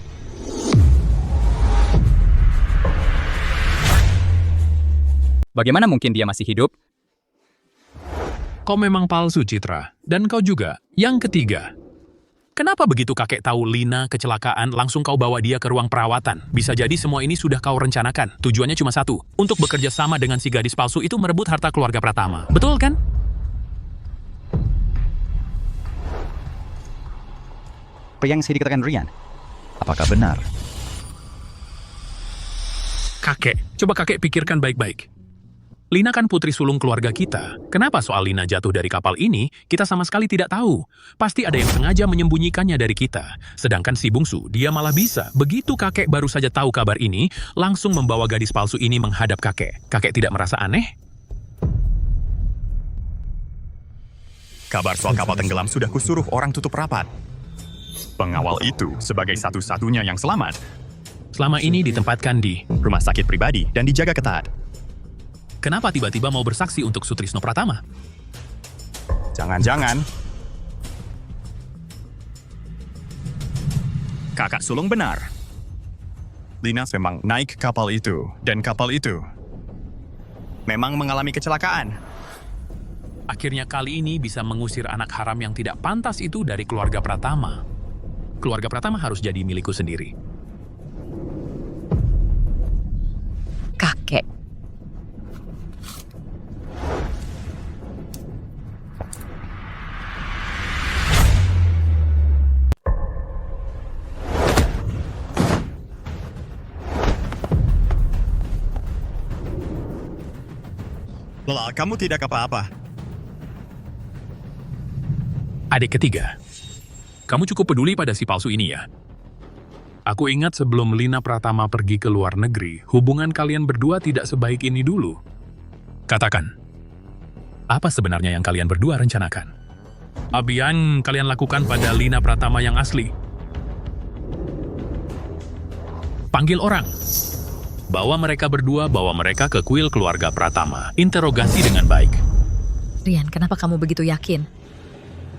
Bagaimana mungkin dia masih hidup? Kau memang palsu, Citra. Dan kau juga. Yang ketiga. Kenapa begitu kakek tahu Lina kecelakaan, langsung kau bawa dia ke ruang perawatan? Bisa jadi semua ini sudah kau rencanakan. Tujuannya cuma satu, untuk bekerja sama dengan si gadis palsu itu merebut harta keluarga Pratama. Betul kan? Apa yang saya dikatakan Rian? Apakah benar? Kakek, coba kakek pikirkan baik-baik. Lina kan putri sulung keluarga kita. Kenapa soal Lina jatuh dari kapal ini, kita sama sekali tidak tahu. Pasti ada yang sengaja menyembunyikannya dari kita. Sedangkan si bungsu, dia malah bisa. Begitu kakek baru saja tahu kabar ini, langsung membawa gadis palsu ini menghadap kakek. Kakek tidak merasa aneh? Kabar soal kapal tenggelam sudah kusuruh orang tutup rapat. Pengawal itu sebagai satu-satunya yang selamat. Selama ini ditempatkan di rumah sakit pribadi dan dijaga ketat. Kenapa tiba-tiba mau bersaksi untuk Sutrisno Pratama? Jangan-jangan kakak sulung benar. Lina memang naik kapal itu, dan kapal itu memang mengalami kecelakaan. Akhirnya kali ini bisa mengusir anak haram yang tidak pantas itu dari keluarga Pratama. Keluarga Pratama harus jadi milikku sendiri. Kakek, Lah, kamu tidak apa-apa. Adik ketiga, kamu cukup peduli pada si palsu ini ya? Aku ingat sebelum Lina Pratama pergi ke luar negeri, hubungan kalian berdua tidak sebaik ini dulu. Katakan, apa sebenarnya yang kalian berdua rencanakan? Apa yang kalian lakukan pada Lina Pratama yang asli? Panggil orang. Bawa mereka berdua, bawa mereka ke kuil keluarga Pratama. Interogasi dengan baik. Rian, kenapa kamu begitu yakin?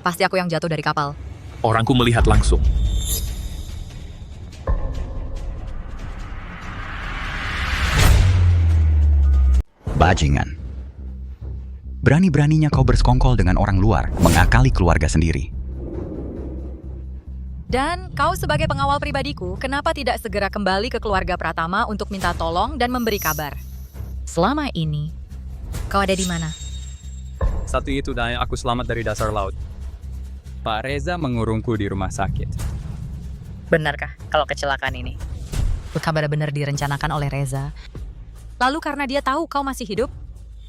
Pasti aku yang jatuh dari kapal. Orangku melihat langsung. Bajingan. Berani-beraninya kau bersekongkol dengan orang luar, mengakali keluarga sendiri. Dan kau sebagai pengawal pribadiku, kenapa tidak segera kembali ke keluarga Pratama untuk minta tolong dan memberi kabar? Selama ini, kau ada di mana? Satu itu dan aku selamat dari dasar laut. Pak Reza mengurungku di rumah sakit. Benarkah kalau kecelakaan ini? Benar-benar direncanakan oleh Reza. Lalu karena dia tahu kau masih hidup,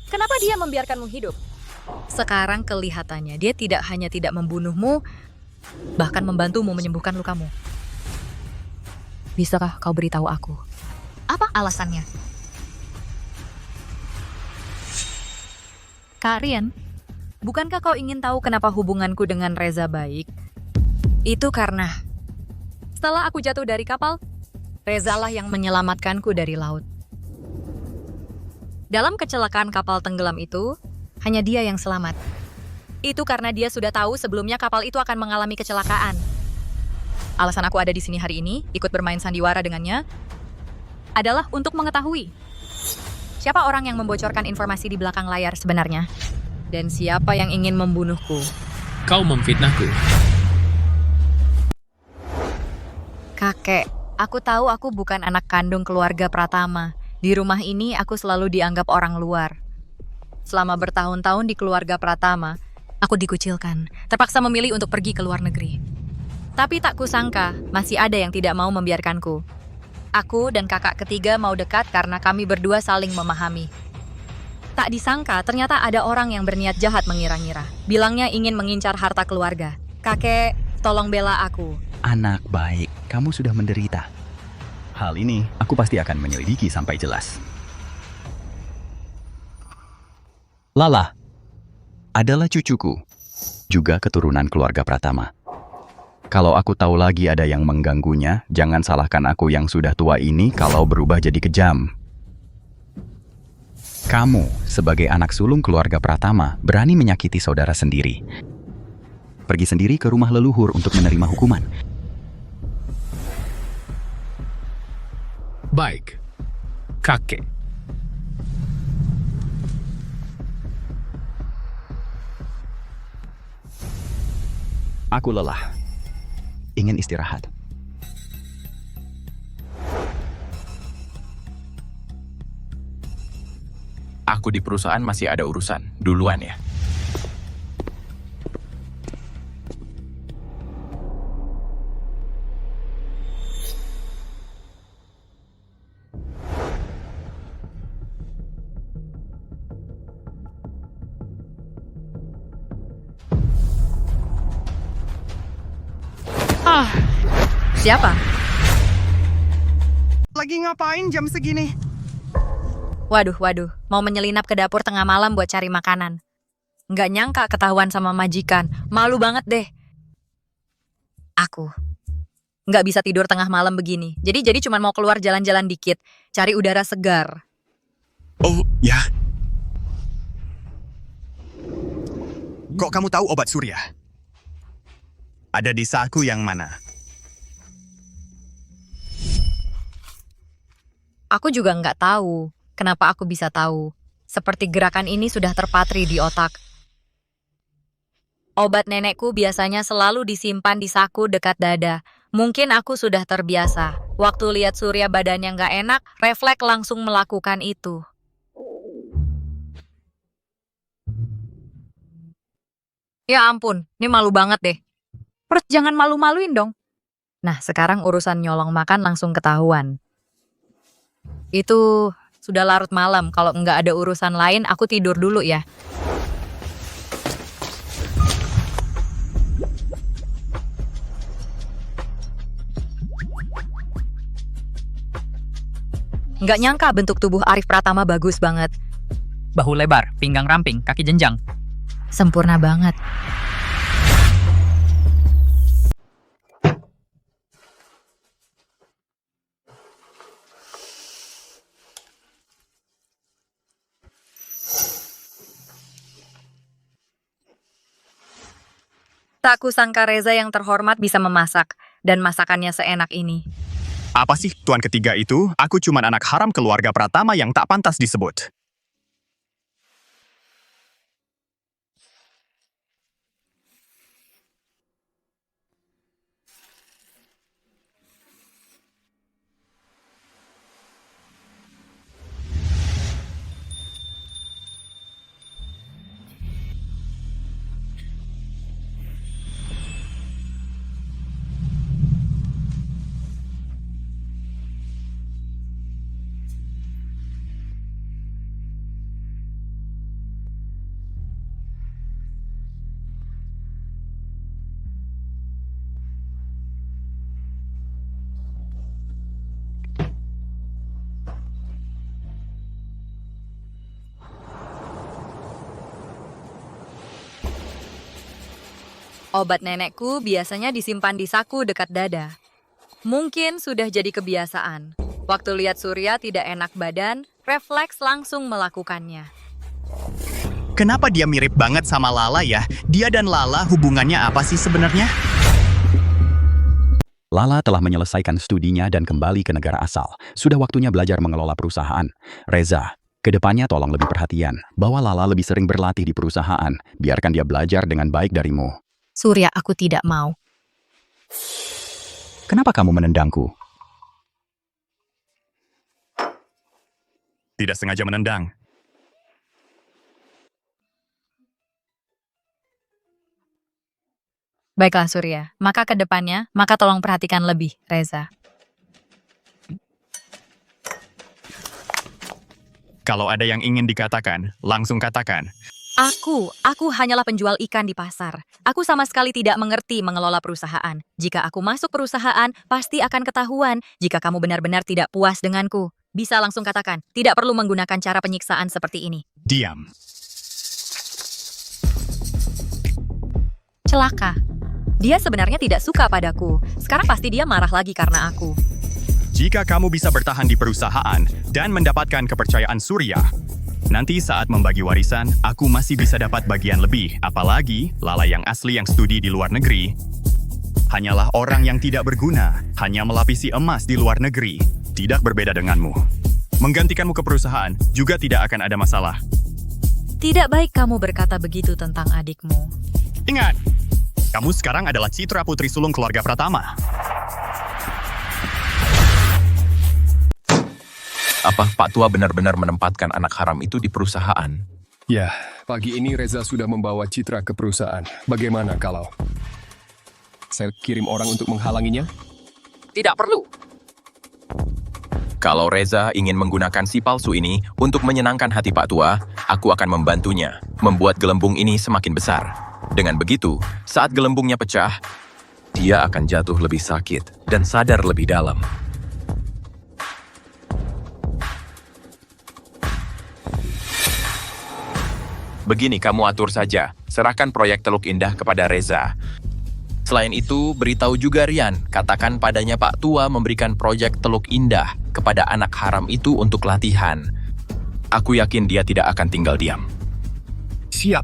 kenapa dia membiarkanmu hidup? Sekarang kelihatannya dia tidak hanya tidak membunuhmu, bahkan membantumu menyembuhkan lukamu. Bisakah kau beritahu aku? Apa alasannya? Kak Rian, bukankah kau ingin tahu kenapa hubunganku dengan Reza baik? Itu karena setelah aku jatuh dari kapal, Rezalah yang menyelamatkanku dari laut. Dalam kecelakaan kapal tenggelam itu, hanya dia yang selamat. Itu karena dia sudah tahu sebelumnya kapal itu akan mengalami kecelakaan. Alasan aku ada di sini hari ini, ikut bermain sandiwara dengannya, adalah untuk mengetahui siapa orang yang membocorkan informasi di belakang layar sebenarnya, dan siapa yang ingin membunuhku. Kau memfitnahku. Kakek, aku tahu aku bukan anak kandung keluarga Pratama. Di rumah ini aku selalu dianggap orang luar. Selama bertahun-tahun di keluarga Pratama, aku dikucilkan, terpaksa memilih untuk pergi ke luar negeri. Tapi tak kusangka, masih ada yang tidak mau membiarkanku. Aku dan kakak ketiga mau dekat karena kami berdua saling memahami. Tak disangka, ternyata ada orang yang berniat jahat mengira-ngira. Bilangnya ingin mengincar harta keluarga. Kakek, tolong bela aku. Anak baik, kamu sudah menderita. Hal ini aku pasti akan menyelidiki sampai jelas. Lala adalah cucuku, juga keturunan keluarga Pratama. Kalau aku tahu lagi ada yang mengganggunya, jangan salahkan aku yang sudah tua ini kalau berubah jadi kejam. Kamu, sebagai anak sulung keluarga Pratama, berani menyakiti saudara sendiri. Pergi sendiri ke rumah leluhur untuk menerima hukuman. Baik, kakek. Aku lelah. Ingin istirahat. Aku di perusahaan masih ada urusan. Duluan ya. Siapa? Lagi ngapain jam segini? Waduh, mau menyelinap ke dapur tengah malam buat cari makanan. Nggak nyangka ketahuan sama majikan. Malu banget deh. Aku nggak bisa tidur tengah malam begini. Jadi cuma mau keluar jalan-jalan dikit, cari udara segar. Oh, ya. Kok kamu tahu obat surya? Ada di saku yang mana? Aku juga nggak tahu. Kenapa aku bisa tahu? Seperti gerakan ini sudah terpatri di otak. Obat nenekku biasanya selalu disimpan di saku dekat dada. Mungkin aku sudah terbiasa. Waktu lihat Surya badannya nggak enak, refleks langsung melakukan itu. Ya ampun, ini malu banget deh. Terus jangan malu-maluin dong. Nah, sekarang urusan nyolong makan langsung ketahuan. Itu Sudah larut malam, kalau nggak ada urusan lain, aku tidur dulu ya. Nggak nyangka bentuk tubuh Arif Pratama bagus banget. Bahu lebar, pinggang ramping, kaki jenjang. Sempurna banget. Tak kusangka Reza yang terhormat bisa memasak, dan masakannya seenak ini. Apa sih, tuan ketiga itu? Aku cuman anak haram keluarga Pratama yang tak pantas disebut. Obat nenekku biasanya disimpan di saku dekat dada. Mungkin sudah jadi kebiasaan. Waktu lihat Surya tidak enak badan, refleks langsung melakukannya. Kenapa dia mirip banget sama Lala ya? Dia dan Lala hubungannya apa sih sebenarnya? Lala telah menyelesaikan studinya dan kembali ke negara asal. Sudah waktunya belajar mengelola perusahaan. Reza, kedepannya tolong lebih perhatian. Bawa Lala lebih sering berlatih di perusahaan. Biarkan dia belajar dengan baik darimu. Surya, aku tidak mau. Kenapa kamu menendangku? Tidak sengaja menendang. Baiklah Surya, maka ke depannya, maka tolong perhatikan lebih, Reza. Kalau ada yang ingin dikatakan, langsung katakan. Aku hanyalah penjual ikan di pasar. Aku sama sekali tidak mengerti mengelola perusahaan. Jika aku masuk perusahaan, pasti akan ketahuan jika kamu benar-benar tidak puas denganku. Bisa langsung katakan, tidak perlu menggunakan cara penyiksaan seperti ini. Diam. Celaka. Dia sebenarnya tidak suka padaku. Sekarang pasti dia marah lagi karena aku. Jika kamu bisa bertahan di perusahaan dan mendapatkan kepercayaan Surya, nanti saat membagi warisan, aku masih bisa dapat bagian lebih. Apalagi Lala yang asli yang studi di luar negeri hanyalah orang yang tidak berguna, hanya melapisi emas di luar negeri. Tidak berbeda denganmu. Menggantikanmu ke perusahaan juga tidak akan ada masalah. Tidak baik kamu berkata begitu tentang adikmu. Ingat, kamu sekarang adalah Citra putri sulung keluarga Pratama. Apa Pak Tua benar-benar menempatkan anak haram itu di perusahaan? Ya, pagi ini Reza sudah membawa Citra ke perusahaan. Bagaimana kalau saya kirim orang untuk menghalanginya? Tidak perlu. Kalau Reza ingin menggunakan si palsu ini untuk menyenangkan hati Pak Tua, aku akan membantunya membuat gelembung ini semakin besar. Dengan begitu, saat gelembungnya pecah, dia akan jatuh lebih sakit dan sadar lebih dalam. Begini kamu atur saja, serahkan proyek Teluk Indah kepada Reza. Selain itu, beritahu juga Rian, katakan padanya Pak Tua memberikan proyek Teluk Indah kepada anak haram itu untuk latihan. Aku yakin dia tidak akan tinggal diam. Siap.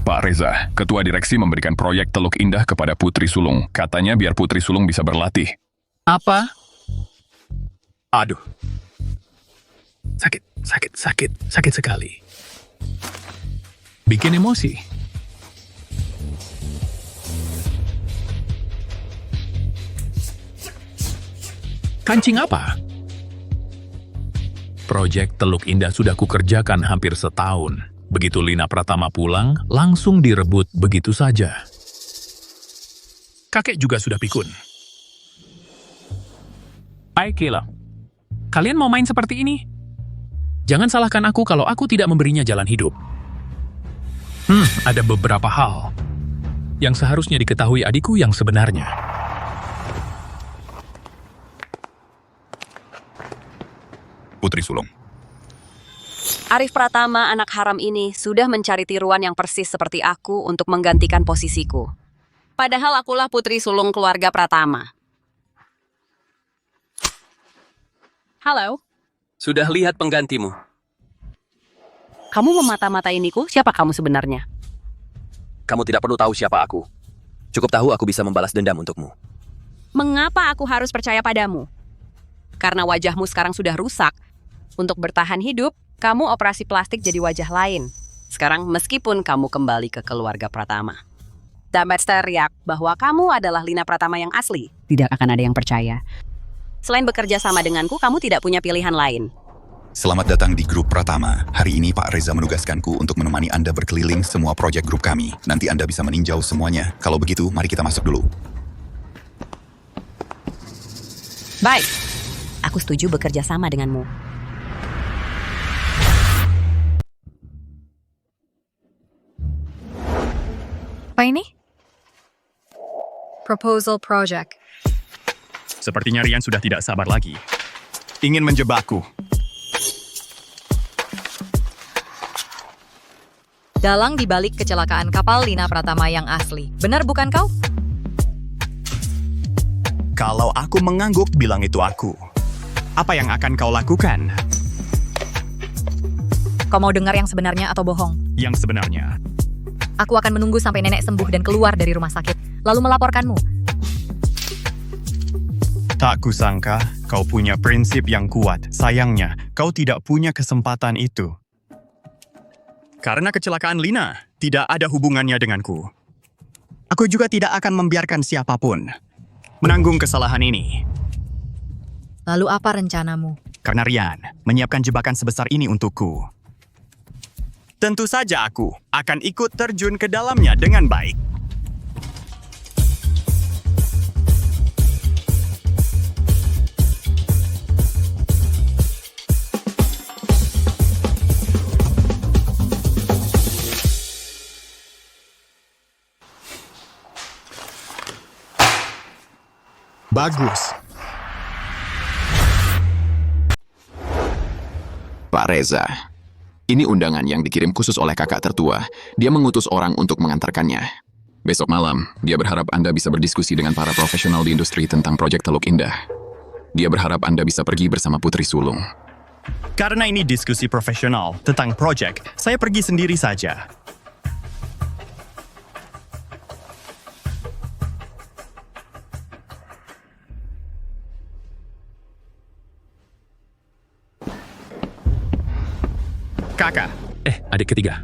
Pak Reza, Ketua Direksi memberikan proyek Teluk Indah kepada Putri Sulung. Katanya biar Putri Sulung bisa berlatih. Apa? Aduh. Sakit sekali. Bikin emosi. Kancing apa? Proyek Teluk Indah sudah kukerjakan hampir setahun. Begitu Lina Pratama pulang, langsung direbut begitu saja. Kakek juga sudah pikun. Baik, Kilo. Kalian mau main seperti ini? Jangan salahkan aku kalau aku tidak memberinya jalan hidup. Ada beberapa hal yang seharusnya diketahui adikku yang sebenarnya. Putri Sulung. Arif Pratama, anak haram ini, sudah mencari tiruan yang persis seperti aku untuk menggantikan posisiku. Padahal akulah putri sulung keluarga Pratama. Halo, Sudah lihat penggantimu. kamu memata-matainiku? Siapa kamu sebenarnya? Kamu tidak perlu tahu siapa aku. Cukup tahu aku bisa membalas dendam untukmu. Mengapa aku harus percaya padamu? Karena wajahmu sekarang sudah rusak. Untuk bertahan hidup, kamu operasi plastik jadi wajah lain. Sekarang meskipun kamu kembali ke keluarga Pratama. Damat teriak bahwa kamu adalah Lina Pratama yang asli. Tidak akan ada yang percaya. Selain bekerja sama denganku, kamu tidak punya pilihan lain. Selamat datang di grup Pratama. Hari ini Pak Reza menugaskanku untuk menemani Anda berkeliling semua proyek grup kami. Nanti Anda bisa meninjau semuanya. Kalau begitu, mari kita masuk dulu. Baik, aku setuju bekerja sama denganmu. Apa ini? Proposal Project. Sepertinya Rian sudah tidak sabar lagi. Ingin menjebakku. Dalang dibalik kecelakaan kapal Lina Pratama yang asli. Benar bukan kau? Kalau aku mengangguk, bilang itu aku. Apa yang akan kau lakukan? Kau mau dengar yang sebenarnya atau bohong? Yang sebenarnya. Aku akan menunggu sampai nenek sembuh dan keluar dari rumah sakit, lalu melaporkanmu. Tak kusangka kau punya prinsip yang kuat. Sayangnya, kau tidak punya kesempatan itu. Karena kecelakaan Lina, tidak ada hubungannya denganku. Aku juga tidak akan membiarkan siapapun menanggung kesalahan ini. Lalu apa rencanamu? Karena Rian menyiapkan jebakan sebesar ini untukku. Tentu saja aku akan ikut terjun ke dalamnya dengan baik. Bagus. Pak Reza, ini undangan yang dikirim khusus oleh kakak tertua. Dia mengutus orang untuk mengantarkannya. Besok malam, dia berharap Anda bisa berdiskusi dengan para profesional di industri tentang proyek Teluk Indah. Dia berharap Anda bisa pergi bersama Putri Sulung. Karena ini diskusi profesional tentang proyek, saya pergi sendiri saja. Kakak. Adik ketiga.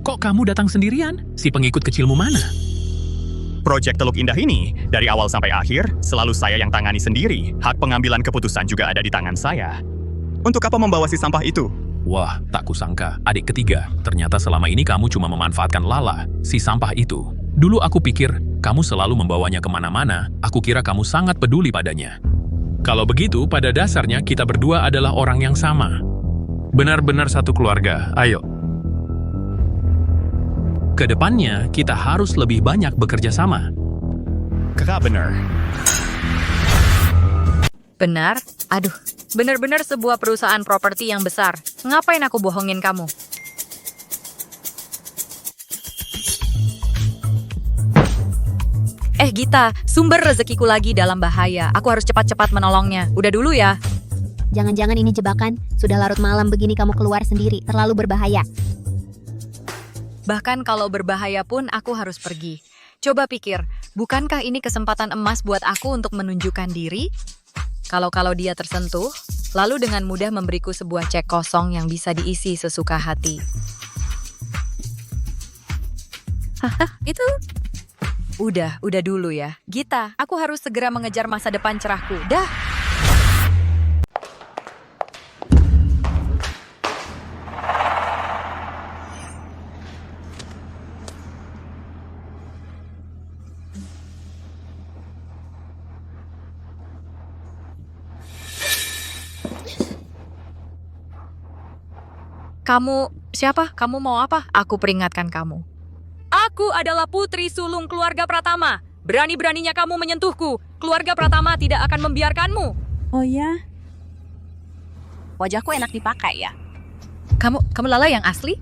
Kok kamu datang sendirian? Si pengikut kecilmu mana? Proyek Teluk Indah ini, dari awal sampai akhir, selalu saya yang tangani sendiri. Hak pengambilan keputusan juga ada di tangan saya. Untuk apa membawa si sampah itu? Wah, tak kusangka. Adik ketiga, ternyata selama ini kamu cuma memanfaatkan Lala, si sampah itu. Dulu aku pikir, kamu selalu membawanya kemana-mana. Aku kira kamu sangat peduli padanya. Kalau begitu, pada dasarnya kita berdua adalah orang yang sama. Benar-benar satu keluarga, ayo. Kedepannya, kita harus lebih banyak bekerja sama. Kakak benar. Benar? Aduh, benar-benar sebuah perusahaan properti yang besar. Ngapain aku bohongin kamu? Gita, sumber rezekiku lagi dalam bahaya. Aku harus cepat-cepat menolongnya. Udah dulu ya. Jangan-jangan ini jebakan. Sudah larut malam begini kamu keluar sendiri. Terlalu berbahaya. Bahkan kalau berbahaya pun aku harus pergi. Coba pikir, bukankah ini kesempatan emas buat aku untuk menunjukkan diri? Kalau dia tersentuh, lalu dengan mudah memberiku sebuah cek kosong yang bisa diisi sesuka hati. Haha, itu. Udah dulu ya. Gita, aku harus segera mengejar masa depan cerahku. Dah. Kamu, siapa? Kamu mau apa? Aku peringatkan kamu. Aku adalah putri sulung keluarga Pratama. Berani-beraninya kamu menyentuhku. Keluarga Pratama tidak akan membiarkanmu. Oh ya? Wajahku enak dipakai ya? Kamu Lala yang asli?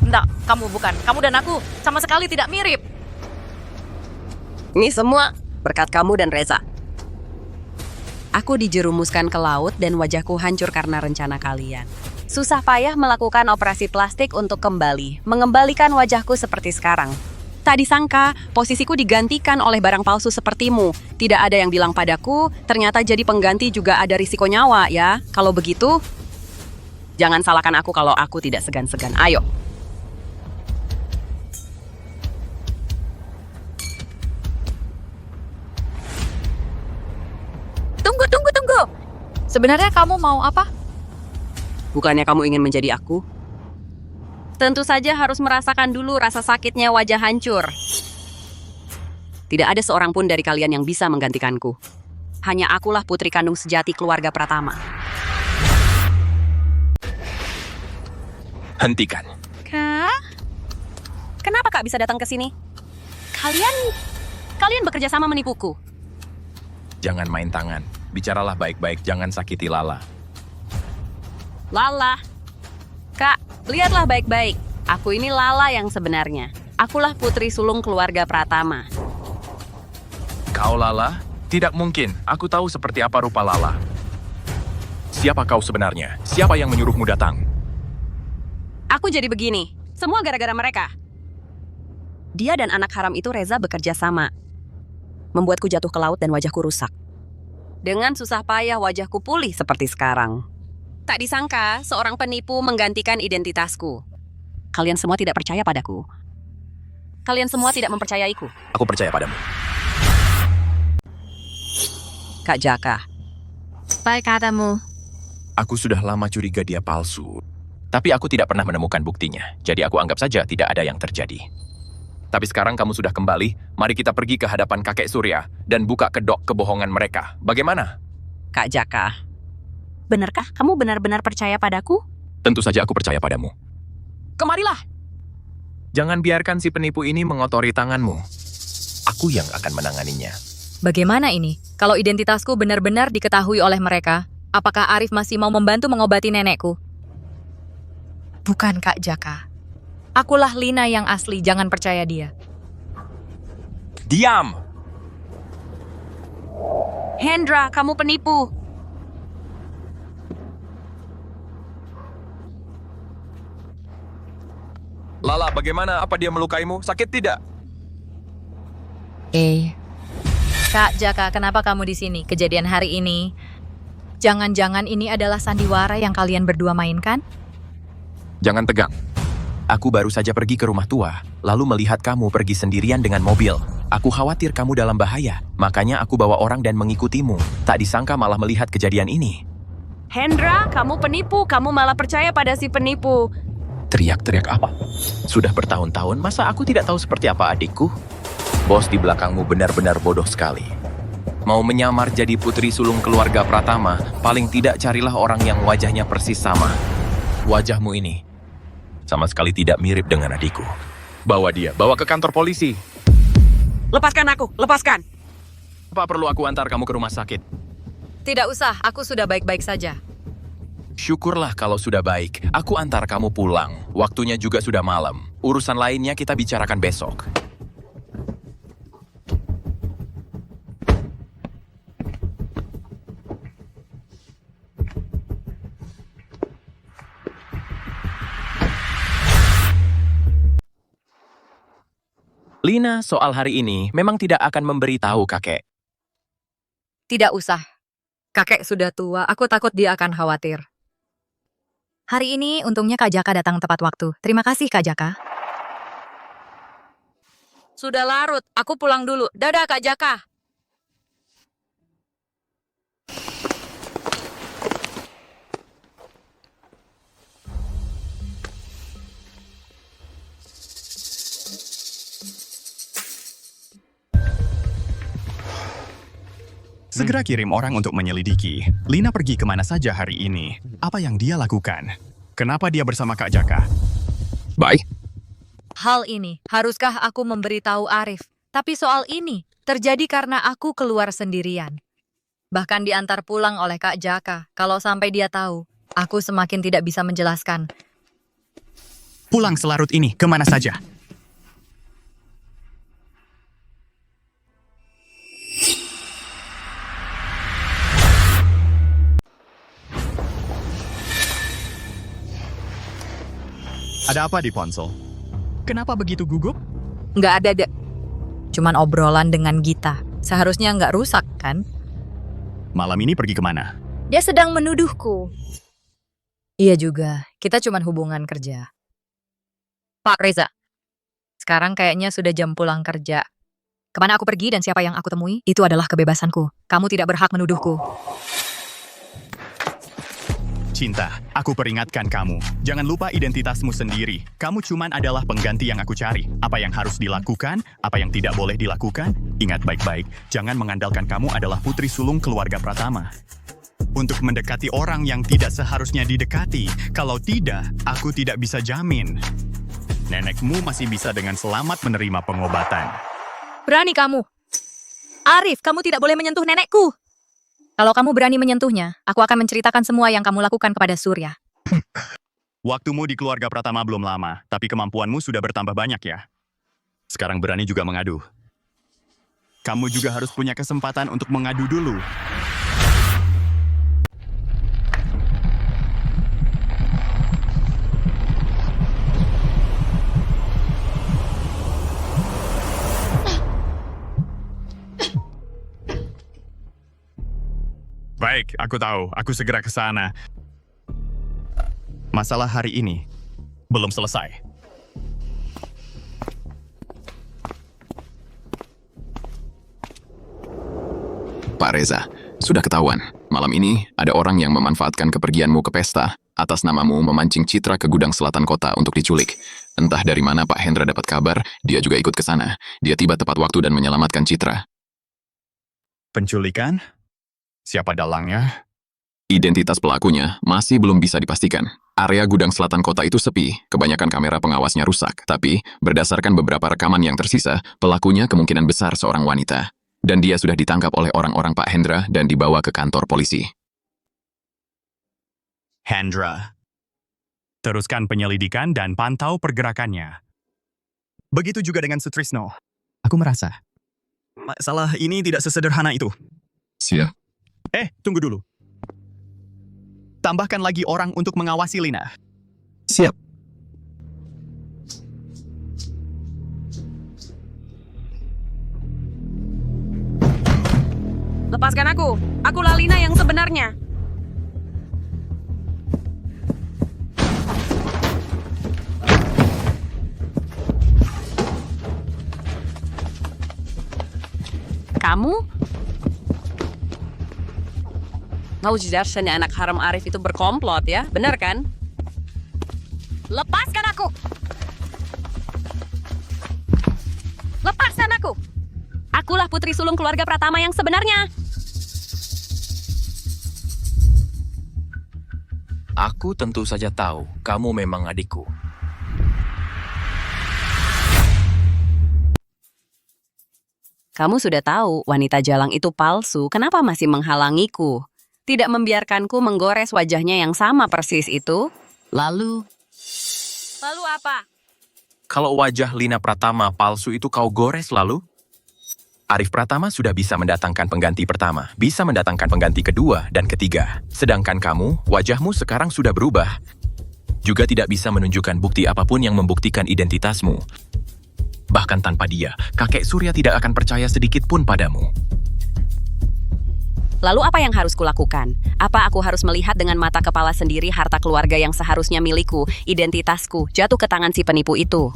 Enggak, kamu bukan. Kamu dan aku sama sekali tidak mirip. Ini semua berkat kamu dan Reza. Aku dijerumuskan ke laut dan wajahku hancur karena rencana kalian. Susah payah melakukan operasi plastik untuk mengembalikan wajahku seperti sekarang. Tak disangka, posisiku digantikan oleh barang palsu sepertimu. Tidak ada yang bilang padaku, ternyata jadi pengganti juga ada risiko nyawa ya. Kalau begitu, jangan salahkan aku kalau aku tidak segan-segan. Ayo. Tunggu. Sebenarnya kamu mau apa? Bukannya kamu ingin menjadi aku? Tentu saja harus merasakan dulu rasa sakitnya wajah hancur. Tidak ada seorang pun dari kalian yang bisa menggantikanku. Hanya akulah putri kandung sejati keluarga Pratama. Hentikan. Kak? Kenapa Kak bisa datang ke sini? Kalian bekerja sama menipuku. Jangan main tangan. Bicaralah baik-baik, jangan sakiti Lala. Lala. Kak, lihatlah baik-baik. Aku ini Lala yang sebenarnya. Akulah putri sulung keluarga Pratama. Kau Lala? Tidak mungkin. Aku tahu seperti apa rupa Lala. Siapa kau sebenarnya? Siapa yang menyuruhmu datang? Aku jadi begini. Semua gara-gara mereka. Dia dan anak haram itu Reza bekerja sama. Membuatku jatuh ke laut dan wajahku rusak. Dengan susah payah wajahku pulih seperti sekarang. Tak disangka, seorang penipu menggantikan identitasku. Kalian semua tidak percaya padaku. Kalian semua tidak mempercayaiku. Aku percaya padamu. Kak Jaka. Baik katamu. Aku sudah lama curiga dia palsu. Tapi aku tidak pernah menemukan buktinya. Jadi aku anggap saja tidak ada yang terjadi. Tapi sekarang kamu sudah kembali, mari kita pergi ke hadapan kakek Surya dan buka kedok kebohongan mereka. Bagaimana? Kak Jaka. Benarkah kamu benar-benar percaya padaku? Tentu saja aku percaya padamu. Kemarilah. Jangan biarkan si penipu ini mengotori tanganmu. Aku yang akan menanganinya. Bagaimana ini? Kalau identitasku benar-benar diketahui oleh mereka, apakah Arif masih mau membantu mengobati nenekku? Bukan Kak Jaka. Akulah Lina yang asli, jangan percaya dia. Diam! Hendra, kamu penipu. Lala, bagaimana? Apa dia melukaimu? Sakit tidak? Kak Jaka, kenapa kamu di sini? Kejadian hari ini, jangan-jangan ini adalah sandiwara yang kalian berdua mainkan? Jangan tegang. Aku baru saja pergi ke rumah tua, lalu melihat kamu pergi sendirian dengan mobil. Aku khawatir kamu dalam bahaya, makanya aku bawa orang dan mengikutimu. Tak disangka malah melihat kejadian ini. Hendra, kamu penipu. Kamu malah percaya pada si penipu. Teriak-teriak apa? Sudah bertahun-tahun, masa aku tidak tahu seperti apa adikku? Bos di belakangmu benar-benar bodoh sekali. Mau menyamar jadi putri sulung keluarga Pratama, paling tidak carilah orang yang wajahnya persis sama. Wajahmu ini sama sekali tidak mirip dengan adikku. Bawa dia, bawa ke kantor polisi. Lepaskan aku, lepaskan. Apa perlu aku antar kamu ke rumah sakit? Tidak usah, aku sudah baik-baik saja. Syukurlah kalau sudah baik. Aku antar kamu pulang. Waktunya juga sudah malam. Urusan lainnya kita bicarakan besok. Lina, soal hari ini memang tidak akan memberitahu kakek. Tidak usah. Kakek sudah tua, aku takut dia akan khawatir. Hari ini untungnya Kak Jaka datang tepat waktu. Terima kasih Kak Jaka. Sudah larut, aku pulang dulu. Dadah Kak Jaka. Segera kirim orang untuk menyelidiki. Lina pergi kemana saja hari ini? Apa yang dia lakukan? Kenapa dia bersama Kak Jaka? Baik. Hal ini, haruskah aku memberitahu Arif? Tapi soal ini terjadi karena aku keluar sendirian. Bahkan diantar pulang oleh Kak Jaka. Kalau sampai dia tahu, aku semakin tidak bisa menjelaskan. Pulang selarut ini, kemana saja? Ada apa di ponsel? Kenapa begitu gugup? Nggak ada, Dek. Cuman obrolan dengan Gita. Seharusnya nggak rusak, kan? Malam ini pergi kemana? Dia sedang menuduhku. Iya juga, kita cuman hubungan kerja. Pak Reza, sekarang kayaknya sudah jam pulang kerja. Kemana aku pergi dan siapa yang aku temui, itu adalah kebebasanku. Kamu tidak berhak menuduhku. Cinta, aku peringatkan kamu. Jangan lupa identitasmu sendiri. Kamu cuman adalah pengganti yang aku cari. Apa yang harus dilakukan, apa yang tidak boleh dilakukan, ingat baik-baik. Jangan mengandalkan kamu adalah putri sulung keluarga Pratama. Untuk mendekati orang yang tidak seharusnya didekati. Kalau tidak, aku tidak bisa jamin. Nenekmu masih bisa dengan selamat menerima pengobatan. Berani kamu. Arif, kamu tidak boleh menyentuh nenekku. Kalau kamu berani menyentuhnya, aku akan menceritakan semua yang kamu lakukan kepada Surya. Waktumu di keluarga Pratama belum lama, tapi kemampuanmu sudah bertambah banyak ya. Sekarang berani juga mengadu. Kamu juga harus punya kesempatan untuk mengadu dulu. Baik, aku tahu. Aku segera ke sana. Masalah hari ini belum selesai. Pak Reza, sudah ketahuan. Malam ini ada orang yang memanfaatkan kepergianmu ke pesta atas namamu memancing Citra ke gudang selatan kota untuk diculik. Entah dari mana Pak Hendra dapat kabar, dia juga ikut ke sana. Dia tiba tepat waktu dan menyelamatkan Citra. Penculikan? Siapa dalangnya? Identitas pelakunya masih belum bisa dipastikan. Area gudang selatan kota itu sepi, kebanyakan kamera pengawasnya rusak. Tapi, berdasarkan beberapa rekaman yang tersisa, pelakunya kemungkinan besar seorang wanita. Dan dia sudah ditangkap oleh orang-orang Pak Hendra dan dibawa ke kantor polisi. Hendra. Teruskan penyelidikan dan pantau pergerakannya. Begitu juga dengan Sutrisno. Aku merasa masalah ini tidak sesederhana itu. Siap. Tunggu dulu. Tambahkan lagi orang untuk mengawasi Lina. Siap. Lepaskan aku. Akulah Lina yang sebenarnya. Kamu? Mau jelasnya anak haram Arif itu berkomplot ya, benar kan? Lepaskan aku! Lepaskan aku! Akulah putri sulung keluarga Pratama yang sebenarnya. Aku tentu saja tahu kamu memang adikku. Kamu sudah tahu wanita jalang itu palsu, kenapa masih menghalangiku? Tidak membiarkanku menggores wajahnya yang sama persis itu? Lalu apa? Kalau wajah Lina Pratama palsu itu kau gores lalu? Arif Pratama sudah bisa mendatangkan pengganti pertama, bisa mendatangkan pengganti kedua dan ketiga. Sedangkan kamu, wajahmu sekarang sudah berubah. Juga tidak bisa menunjukkan bukti apapun yang membuktikan identitasmu. Bahkan tanpa dia, kakek Surya tidak akan percaya sedikit pun padamu. Lalu apa yang harus kulakukan? Apa aku harus melihat dengan mata kepala sendiri harta keluarga yang seharusnya milikku, identitasku, jatuh ke tangan si penipu itu?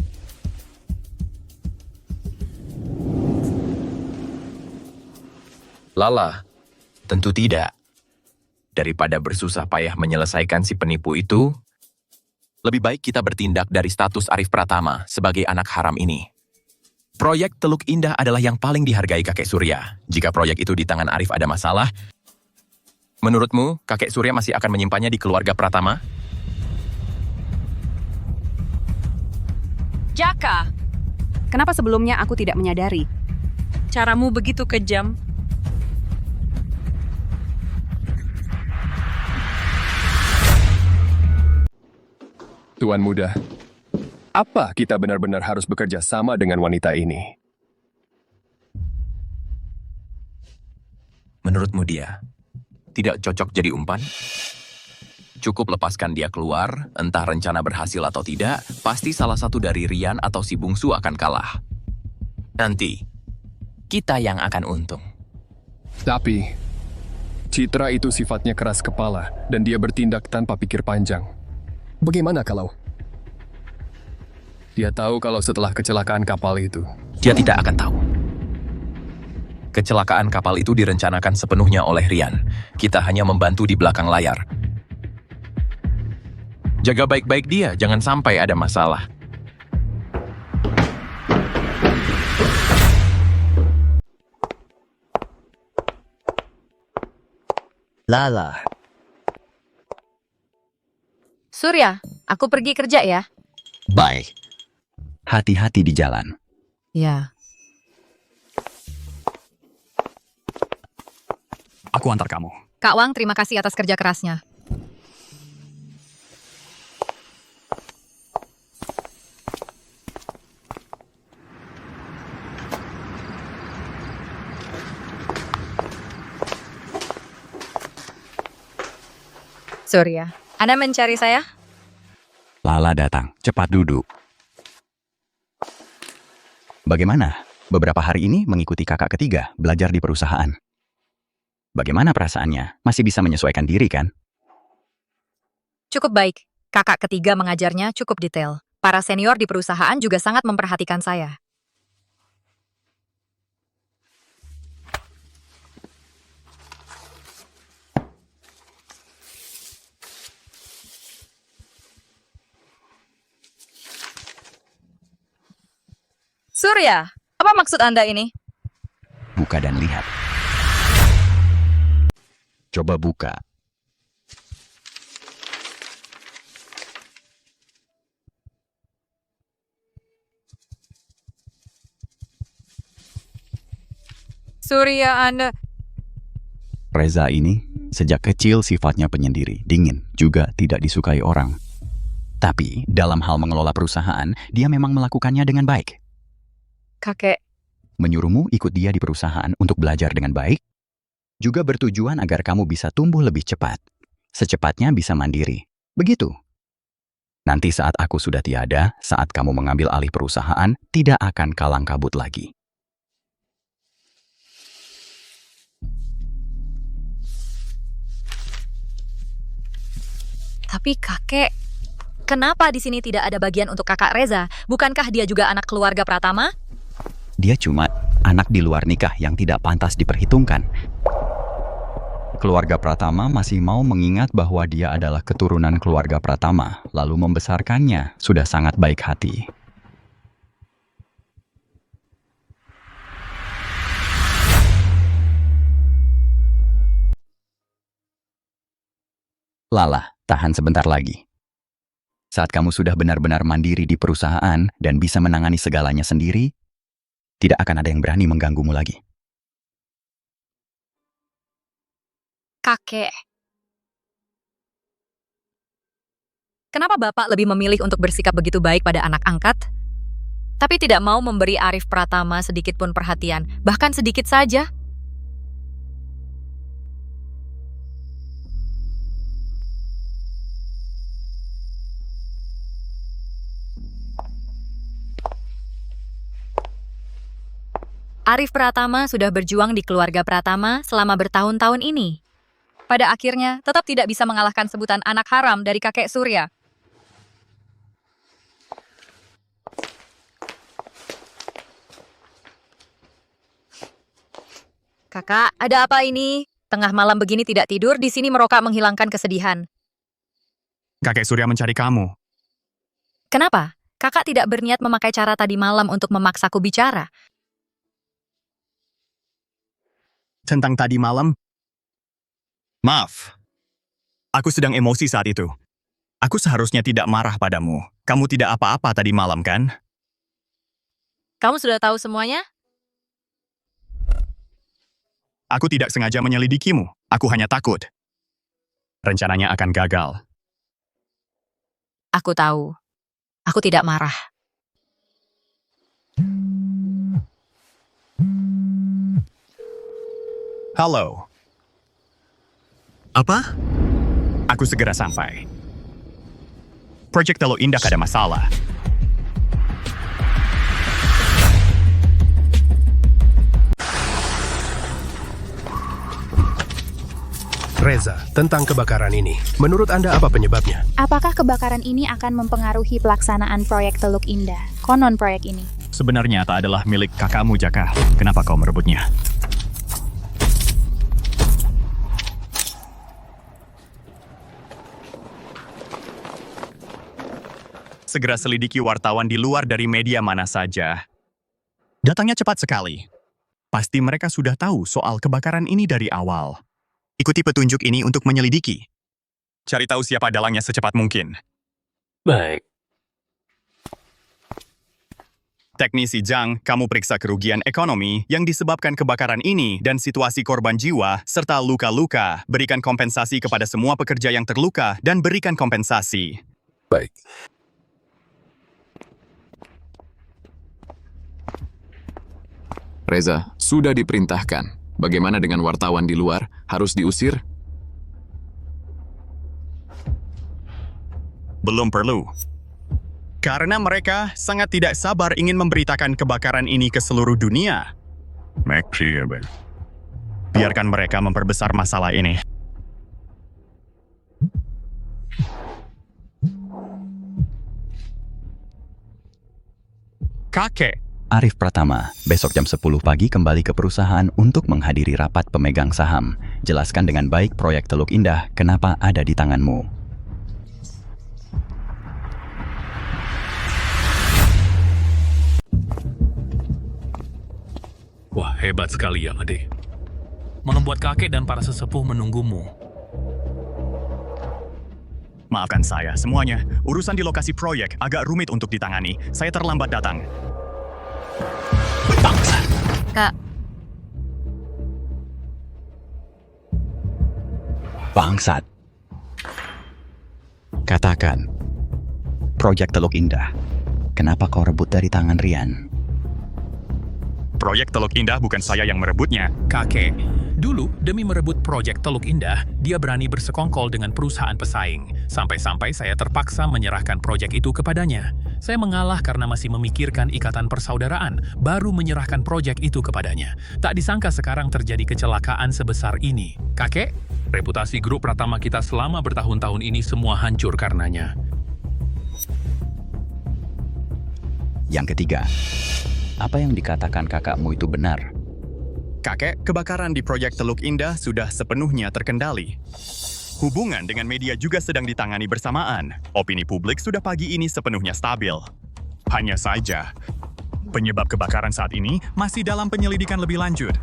Lala, tentu tidak. Daripada bersusah payah menyelesaikan si penipu itu, lebih baik kita bertindak dari status Arif Pratama sebagai anak haram ini. Proyek Teluk Indah adalah yang paling dihargai kakek Surya. Jika proyek itu di tangan Arif ada masalah, menurutmu kakek Surya masih akan menyimpannya di keluarga Pratama? Jaka, kenapa sebelumnya aku tidak menyadari? Caramu begitu kejam. Tuan muda, apa kita benar-benar harus bekerja sama dengan wanita ini? Menurutmu dia tidak cocok jadi umpan? Cukup lepaskan dia keluar, entah rencana berhasil atau tidak, pasti salah satu dari Rian atau si bungsu akan kalah. Nanti, kita yang akan untung. Tapi, Citra itu sifatnya keras kepala dan dia bertindak tanpa pikir panjang. Bagaimana kalau dia tahu kalau setelah kecelakaan kapal itu? Dia tidak akan tahu. Kecelakaan kapal itu direncanakan sepenuhnya oleh Rian. Kita hanya membantu di belakang layar. Jaga baik-baik dia, jangan sampai ada masalah. Lala. Surya, aku pergi kerja ya. Baik. Hati-hati di jalan. Ya. Aku antar kamu. Kak Wang, terima kasih atas kerja kerasnya. Surya, Anda mencari saya? Lala datang. Cepat duduk. Bagaimana? Beberapa hari ini mengikuti kakak ketiga belajar di perusahaan. Bagaimana perasaannya? Masih bisa menyesuaikan diri kan? Cukup baik. Kakak ketiga mengajarnya cukup detail. Para senior di perusahaan juga sangat memperhatikan saya. Surya, apa maksud Anda ini? Buka dan lihat. Coba buka. Surya, Anda... Reza ini sejak kecil sifatnya penyendiri, dingin, juga tidak disukai orang. Tapi dalam hal mengelola perusahaan, dia memang melakukannya dengan baik. Kakek, Menyuruhmu ikut dia di perusahaan untuk belajar dengan baik, juga bertujuan agar kamu bisa tumbuh lebih cepat. Secepatnya bisa mandiri. Begitu. Nanti saat aku sudah tiada, saat kamu mengambil alih perusahaan, tidak akan kalang kabut lagi. tapi kakek, kenapa di sini tidak ada bagian untuk kakak Reza? Bukankah dia juga anak keluarga Pratama? Dia cuma anak di luar nikah yang tidak pantas diperhitungkan. Keluarga Pratama masih mau mengingat bahwa dia adalah keturunan keluarga Pratama, lalu membesarkannya. Sudah sangat baik hati. Lala, tahan sebentar lagi. Saat kamu sudah benar-benar mandiri di perusahaan dan bisa menangani segalanya sendiri, tidak akan ada yang berani mengganggumu lagi. Kakek. Kenapa Bapak lebih memilih untuk bersikap begitu baik pada anak angkat? Tapi tidak mau memberi Arif Pratama sedikit pun perhatian, bahkan sedikit saja? Arif Pratama sudah berjuang di keluarga Pratama selama bertahun-tahun ini. Pada akhirnya, tetap tidak bisa mengalahkan sebutan anak haram dari kakek Surya. Kakak, ada apa ini? Tengah malam begini tidak tidur, di sini merokok menghilangkan kesedihan. Kakek Surya mencari kamu. Kenapa? Kakak tidak berniat memakai cara tadi malam untuk memaksaku bicara. Tentang tadi malam? Maaf. Aku sedang emosi saat itu. Aku seharusnya tidak marah padamu. Kamu tidak apa-apa tadi malam, kan? Kamu sudah tahu semuanya? Aku tidak sengaja menyelidikimu. Aku hanya takut. Rencananya akan gagal. Aku tahu. Aku tidak marah. Halo. Apa? Aku segera sampai. Proyek Teluk Indah ada masalah. Reza, tentang kebakaran ini, menurut Anda apa penyebabnya? Apakah kebakaran ini akan mempengaruhi pelaksanaan proyek Teluk Indah? Konon proyek ini. Sebenarnya tak adalah milik kakakmu, Jaka. Kenapa kau merebutnya? Segera selidiki wartawan di luar dari media mana saja. Datangnya cepat sekali. Pasti mereka sudah tahu soal kebakaran ini dari awal. Ikuti petunjuk ini untuk menyelidiki. Cari tahu siapa dalangnya secepat mungkin. Baik. Teknisi Zhang, kamu periksa kerugian ekonomi yang disebabkan kebakaran ini dan situasi korban jiwa serta luka-luka. Berikan kompensasi kepada semua pekerja yang terluka dan berikan kompensasi. Baik. Reza, sudah diperintahkan. Bagaimana dengan wartawan di luar? Harus diusir? Belum perlu. Karena mereka sangat tidak sabar ingin memberitakan kebakaran ini ke seluruh dunia. Biarkan mereka memperbesar masalah ini. Kakek. Arif Pratama, besok jam 10 pagi kembali ke perusahaan untuk menghadiri rapat pemegang saham. Jelaskan dengan baik proyek Teluk Indah, kenapa ada di tanganmu. Wah, hebat sekali ya, Ade. Membuat kakek dan para sesepuh menunggumu. Maafkan saya, semuanya. Urusan di lokasi proyek agak rumit untuk ditangani. Saya terlambat datang. Kak. Bangsat. Katakan, proyek Teluk Indah, kenapa kau rebut dari tangan Rian? Proyek Teluk Indah bukan saya yang merebutnya. Kakek, dulu demi merebut proyek Teluk Indah, dia berani bersekongkol dengan perusahaan pesaing. Sampai-sampai saya terpaksa menyerahkan proyek itu kepadanya. Saya mengalah karena masih memikirkan ikatan persaudaraan, baru menyerahkan proyek itu kepadanya. Tak disangka sekarang terjadi kecelakaan sebesar ini. Kakek, reputasi grup Pratama kita selama bertahun-tahun ini semua hancur karenanya. Yang ketiga, apa yang dikatakan kakakmu itu benar? Kakek, kebakaran di proyek Teluk Indah sudah sepenuhnya terkendali. Hubungan dengan media juga sedang ditangani bersamaan. Opini publik sudah pagi ini sepenuhnya stabil. Hanya saja, penyebab kebakaran saat ini masih dalam penyelidikan lebih lanjut.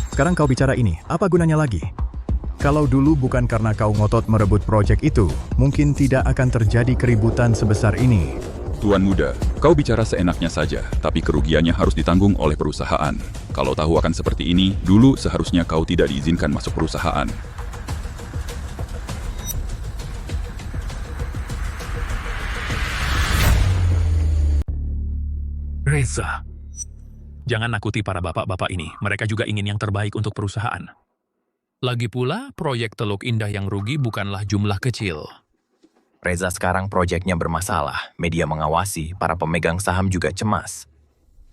Sekarang kau bicara ini, apa gunanya lagi? Kalau dulu bukan karena kau ngotot merebut proyek itu, mungkin tidak akan terjadi keributan sebesar ini. Tuan Muda, kau bicara seenaknya saja, tapi kerugiannya harus ditanggung oleh perusahaan. Kalau tahu akan seperti ini, dulu seharusnya kau tidak diizinkan masuk perusahaan. Reza, jangan nakuti para bapak-bapak ini. Mereka juga ingin yang terbaik untuk perusahaan. Lagi pula, proyek Teluk Indah yang rugi bukanlah jumlah kecil. Reza sekarang proyeknya bermasalah, media mengawasi, para pemegang saham juga cemas.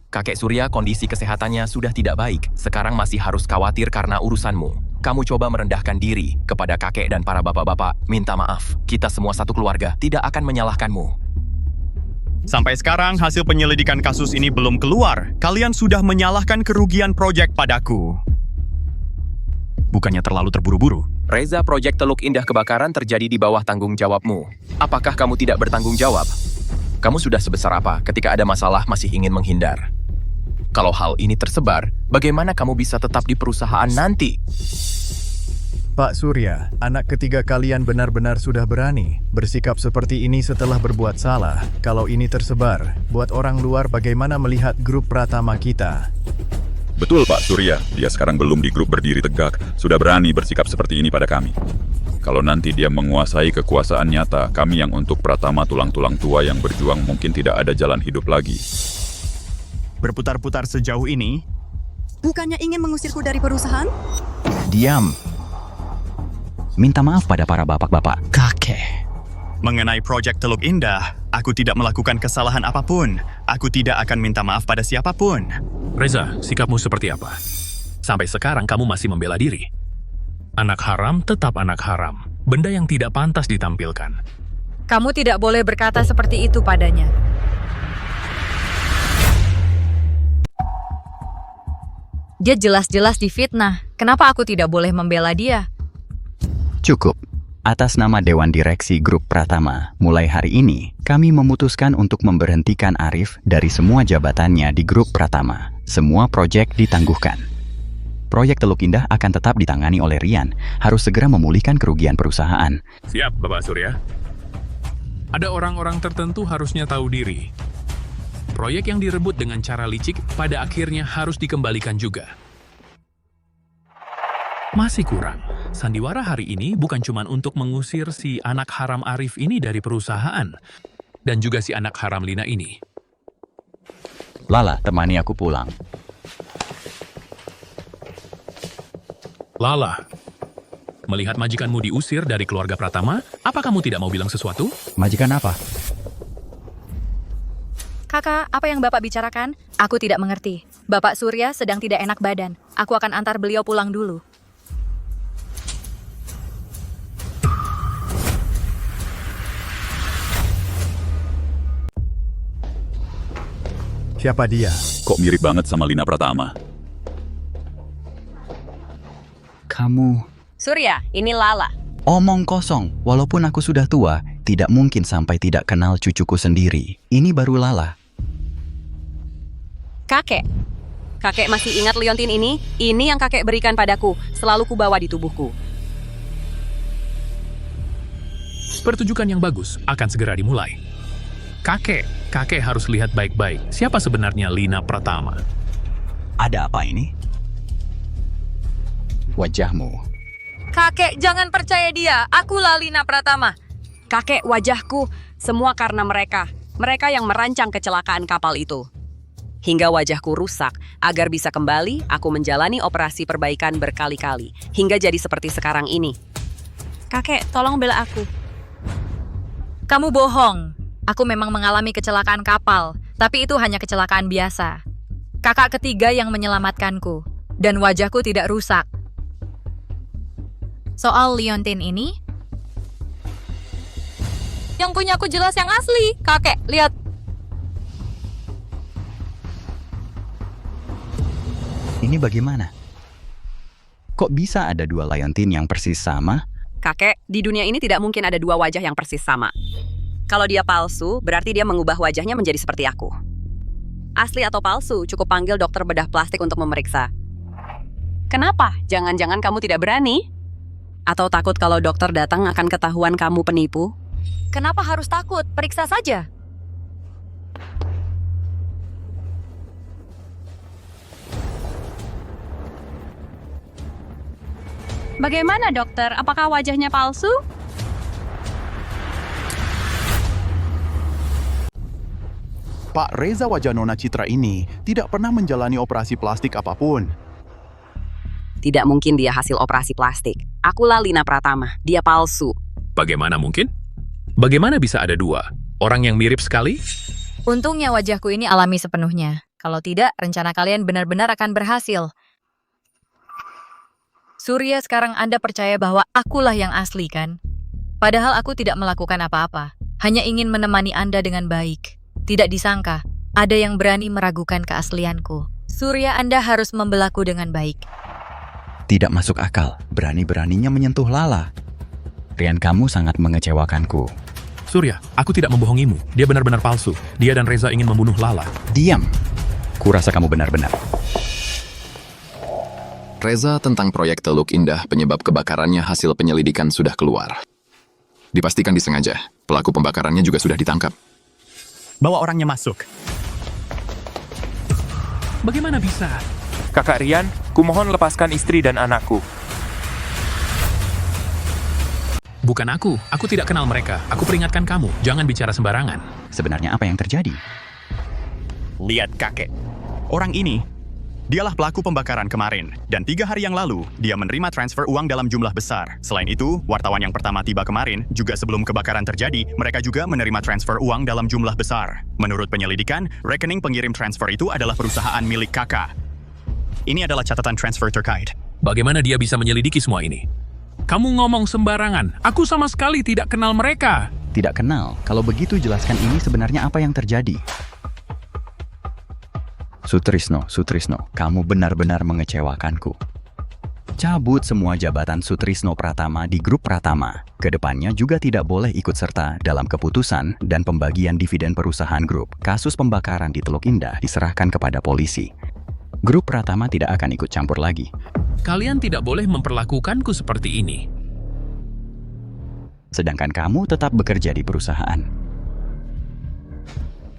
Kakek Surya kondisi kesehatannya sudah tidak baik, sekarang masih harus khawatir karena urusanmu. Kamu coba merendahkan diri kepada kakek dan para bapak-bapak, minta maaf. Kita semua satu keluarga, tidak akan menyalahkanmu. Sampai sekarang hasil penyelidikan kasus ini belum keluar. Kalian sudah menyalahkan kerugian proyek padaku. Bukannya terlalu terburu-buru? Reza, proyek Teluk Indah kebakaran terjadi di bawah tanggung jawabmu. Apakah kamu tidak bertanggung jawab? Kamu sudah sebesar apa ketika ada masalah masih ingin menghindar? Kalau hal ini tersebar, bagaimana kamu bisa tetap di perusahaan nanti? Pak Surya, anak ketiga kalian benar-benar sudah berani bersikap seperti ini setelah berbuat salah. Kalau ini tersebar, buat orang luar bagaimana melihat grup Pratama kita? Betul Pak Surya, dia sekarang belum di grup berdiri tegak, sudah berani bersikap seperti ini pada kami. Kalau nanti dia menguasai kekuasaan nyata, kami yang untuk Pratama tulang-tulang tua yang berjuang mungkin tidak ada jalan hidup lagi. Berputar-putar sejauh ini, Bukannya ingin mengusirku dari perusahaan? Diam. Minta maaf pada para bapak-bapak. Kakek. mengenai proyek Teluk Indah, aku tidak melakukan kesalahan apapun. Aku tidak akan minta maaf pada siapapun. Reza, sikapmu seperti apa? Sampai sekarang kamu masih membela diri. Anak haram tetap anak haram. Benda yang tidak pantas ditampilkan. Kamu tidak boleh berkata seperti itu padanya. Dia jelas-jelas difitnah. Kenapa aku tidak boleh membela dia? Cukup. Atas nama Dewan Direksi Grup Pratama, mulai hari ini, kami memutuskan untuk memberhentikan Arif dari semua jabatannya di Grup Pratama. Semua proyek ditangguhkan. Proyek Teluk Indah akan tetap ditangani oleh Rian, harus segera memulihkan kerugian perusahaan. Siap, Bapak Surya. Ada orang-orang tertentu harusnya tahu diri. Proyek yang direbut dengan cara licik pada akhirnya harus dikembalikan juga. Masih kurang. Sandiwara hari ini bukan cuma untuk mengusir si anak haram Arif ini dari perusahaan, dan juga si anak haram Lina ini. Lala, temani aku pulang. Lala, melihat majikanmu diusir dari keluarga Pratama, apa kamu tidak mau bilang sesuatu? Majikan apa? Kakak, apa yang Bapak bicarakan? Aku tidak mengerti. Bapak Surya sedang tidak enak badan. Aku akan antar beliau pulang dulu. Siapa dia? Kok mirip banget sama Lina Pratama? Kamu... Surya, ini Lala. Omong kosong, walaupun aku sudah tua, tidak mungkin sampai tidak kenal cucuku sendiri. Ini baru Lala. Kakek. Kakek masih ingat liontin ini? Ini yang kakek berikan padaku. Selalu kubawa di tubuhku. Pertunjukan yang bagus akan segera dimulai. Kakek harus lihat baik-baik siapa sebenarnya Lina Pratama. Ada apa ini? Wajahmu. Kakek, jangan percaya dia. Akulah Lina Pratama. Kakek, wajahku. Semua karena mereka. Mereka yang merancang kecelakaan kapal itu. Hingga wajahku rusak. Agar bisa kembali, aku menjalani operasi perbaikan berkali-kali. Hingga jadi seperti sekarang ini. Kakek, tolong bela aku. Kamu bohong. Aku memang mengalami kecelakaan kapal, tapi itu hanya kecelakaan biasa. Kakak ketiga yang menyelamatkanku, dan wajahku tidak rusak. Soal liontin ini, yang punya aku jelas yang asli. Kakek, lihat. Ini bagaimana? Kok bisa ada dua liontin yang persis sama? Kakek, di dunia ini tidak mungkin ada dua wajah yang persis sama. Kalau dia palsu, berarti dia mengubah wajahnya menjadi seperti aku. Asli atau palsu, cukup panggil dokter bedah plastik untuk memeriksa. Kenapa? Jangan-jangan kamu tidak berani? Atau takut kalau dokter datang akan ketahuan kamu penipu? Kenapa harus takut? Periksa saja. Bagaimana dokter? Apakah wajahnya palsu? Pak Reza wajah Nona Citra ini tidak pernah menjalani operasi plastik apapun. Tidak mungkin dia hasil operasi plastik. Akulah Lina Pratama. Dia palsu. Bagaimana mungkin? Bagaimana bisa ada dua? Orang yang mirip sekali? Untungnya wajahku ini alami sepenuhnya. Kalau tidak, rencana kalian benar-benar akan berhasil. Surya, sekarang Anda percaya bahwa akulah yang asli, kan? Padahal aku tidak melakukan apa-apa. Hanya ingin menemani Anda dengan baik. Tidak disangka, ada yang berani meragukan keaslianku. Surya, Anda harus membelaku dengan baik. Tidak masuk akal, berani-beraninya menyentuh Lala. Rian, kamu sangat mengecewakanku. Surya, aku tidak membohongimu. Dia benar-benar palsu. Dia dan Reza ingin membunuh Lala. Diam. Kurasa kamu benar-benar. Reza, tentang proyek Teluk Indah, penyebab kebakarannya hasil penyelidikan sudah keluar. Dipastikan disengaja. Pelaku pembakarannya juga sudah ditangkap. Bawa orangnya masuk. Bagaimana bisa? Kakak Rian, kumohon lepaskan istri dan anakku. Bukan aku tidak kenal mereka. Aku peringatkan kamu, jangan bicara sembarangan. Sebenarnya apa yang terjadi? Lihat kakek. Orang ini, dialah pelaku pembakaran kemarin. Dan 3 hari yang lalu, dia menerima transfer uang dalam jumlah besar. Selain itu, wartawan yang pertama tiba kemarin, juga sebelum kebakaran terjadi, mereka juga menerima transfer uang dalam jumlah besar. Menurut penyelidikan, rekening pengirim transfer itu adalah perusahaan milik kakak. Ini adalah catatan transfer terkait. Bagaimana dia bisa menyelidiki semua ini? Kamu ngomong sembarangan. Aku sama sekali tidak kenal mereka. Tidak kenal. Kalau begitu jelaskan ini sebenarnya apa yang terjadi. Sutrisno, kamu benar-benar mengecewakanku. Cabut semua jabatan Sutrisno Pratama di grup Pratama. Kedepannya juga tidak boleh ikut serta dalam keputusan dan pembagian dividen perusahaan grup. Kasus pembakaran di Teluk Indah diserahkan kepada polisi. Grup Pratama tidak akan ikut campur lagi. Kalian tidak boleh memperlakukanku seperti ini. Sedangkan kamu tetap bekerja di perusahaan.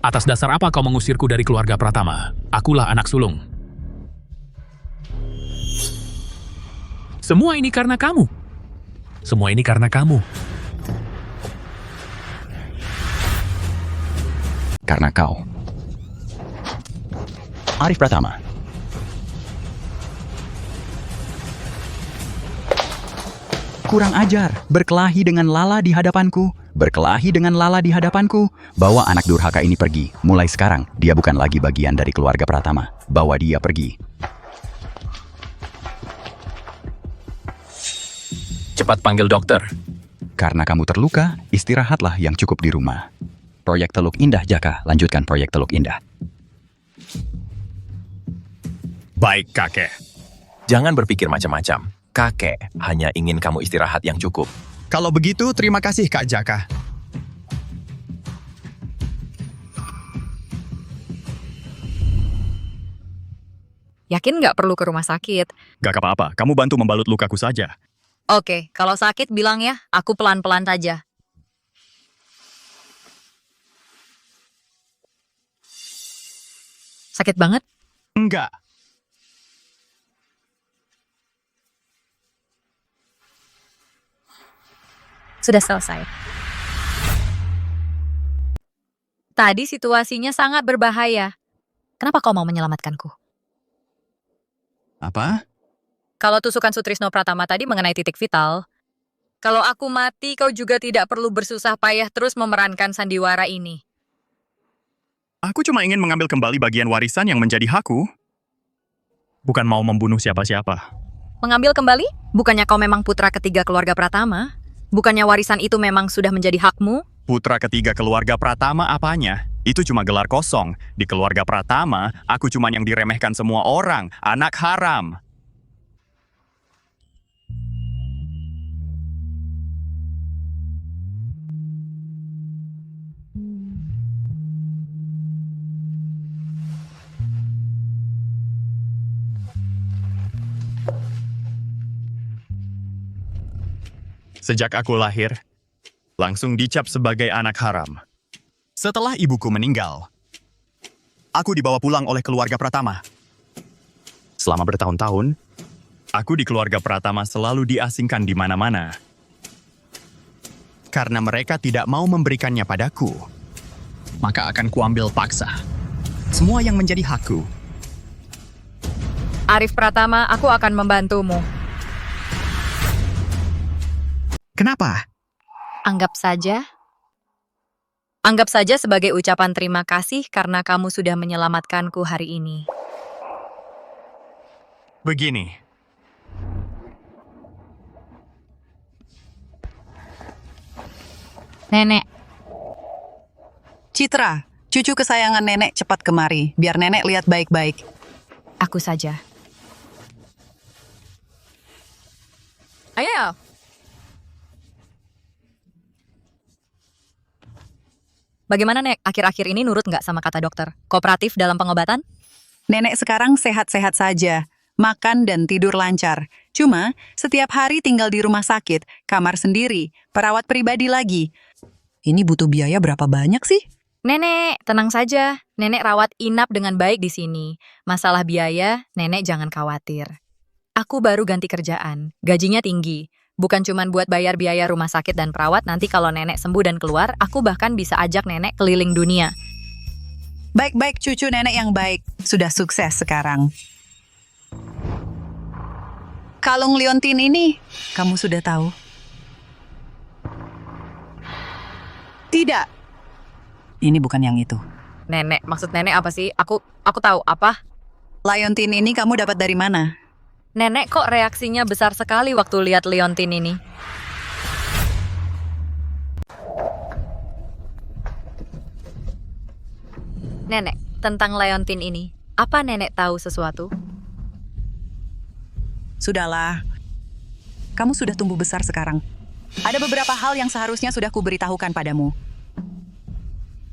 Atas dasar apa kau mengusirku dari keluarga Pratama? Akulah anak sulung. Semua ini karena kamu. Semua ini karena kamu. Karena kau. Arif Pratama. Kurang ajar, berkelahi dengan Lala di hadapanku. Bawa anak durhaka ini pergi. Mulai sekarang, dia bukan lagi bagian dari keluarga Pratama. Bawa dia pergi. Cepat panggil dokter. Karena kamu terluka, istirahatlah yang cukup di rumah. Proyek Teluk Indah, Jaka. Lanjutkan proyek Teluk Indah. Baik, kakek. Jangan berpikir macam-macam. Kakek hanya ingin kamu istirahat yang cukup. Kalau begitu, terima kasih Kak Jaka. Yakin nggak perlu ke rumah sakit? Gak apa-apa, kamu bantu membalut lukaku saja. Oke, kalau sakit bilang ya, aku pelan-pelan saja. Sakit banget? Enggak. Sudah selesai. Tadi situasinya sangat berbahaya. Kenapa kau mau menyelamatkanku? Apa? Kalau tusukan Sutrisno Pratama tadi mengenai titik vital, kalau aku mati, kau juga tidak perlu bersusah payah terus memerankan sandiwara ini. Aku cuma ingin mengambil kembali bagian warisan yang menjadi hakku. Bukan mau membunuh siapa-siapa. Mengambil kembali? Bukannya kau memang putra ketiga keluarga Pratama? Bukannya warisan itu memang sudah menjadi hakmu? Putra ketiga keluarga Pratama apanya? Itu cuma gelar kosong. Di keluarga Pratama, aku cuma yang diremehkan semua orang. Anak haram. Sejak aku lahir, langsung dicap sebagai anak haram. Setelah ibuku meninggal, aku dibawa pulang oleh keluarga Pratama. Selama bertahun-tahun, aku di keluarga Pratama selalu diasingkan di mana-mana. Karena mereka tidak mau memberikannya padaku, maka akan kuambil paksa. Semua yang menjadi hakku. Arif Pratama, aku akan membantumu. Kenapa? Anggap saja. Anggap saja sebagai ucapan terima kasih karena kamu sudah menyelamatkanku hari ini. Begini. Nenek. Citra, cucu kesayangan nenek cepat kemari, biar nenek lihat baik-baik. Aku saja. Ayo. Bagaimana, Nek? Akhir-akhir ini nurut nggak sama kata dokter? Kooperatif dalam pengobatan? Nenek sekarang sehat-sehat saja. makan dan tidur lancar. Cuma, setiap hari tinggal di rumah sakit, kamar sendiri, perawat pribadi lagi. Ini butuh biaya berapa banyak sih? Nenek, tenang saja. Nenek rawat inap dengan baik di sini. Masalah biaya, nenek jangan khawatir. Aku baru ganti kerjaan. Gajinya tinggi. Bukan cuma buat bayar biaya rumah sakit dan perawat, nanti kalau nenek sembuh dan keluar, aku bahkan bisa ajak nenek keliling dunia. Baik-baik cucu nenek yang baik. Sudah sukses sekarang. Kalung liontin ini, kamu sudah tahu? Tidak. Ini bukan yang itu. Nenek, maksud nenek apa sih? Aku tahu apa? Liontin ini kamu dapat dari mana? Nenek kok reaksinya besar sekali waktu lihat liontin ini? Nenek, tentang liontin ini, apa nenek tahu sesuatu? Sudahlah. Kamu sudah tumbuh besar sekarang. Ada beberapa hal yang seharusnya sudah kuberitahukan padamu.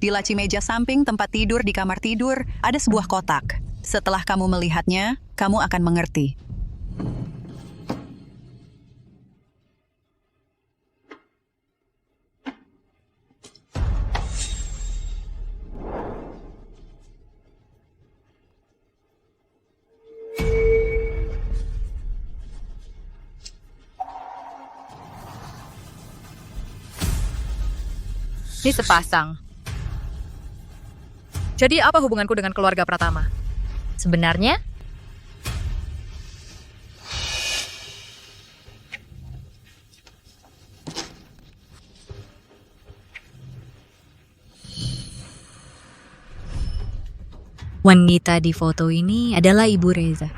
Di laci meja samping tempat tidur di kamar tidur, ada sebuah kotak. Setelah kamu melihatnya, kamu akan mengerti. Ini sepasang. Jadi apa hubunganku dengan keluarga Pratama? Sebenarnya? Wanita di foto ini adalah Ibu Reza.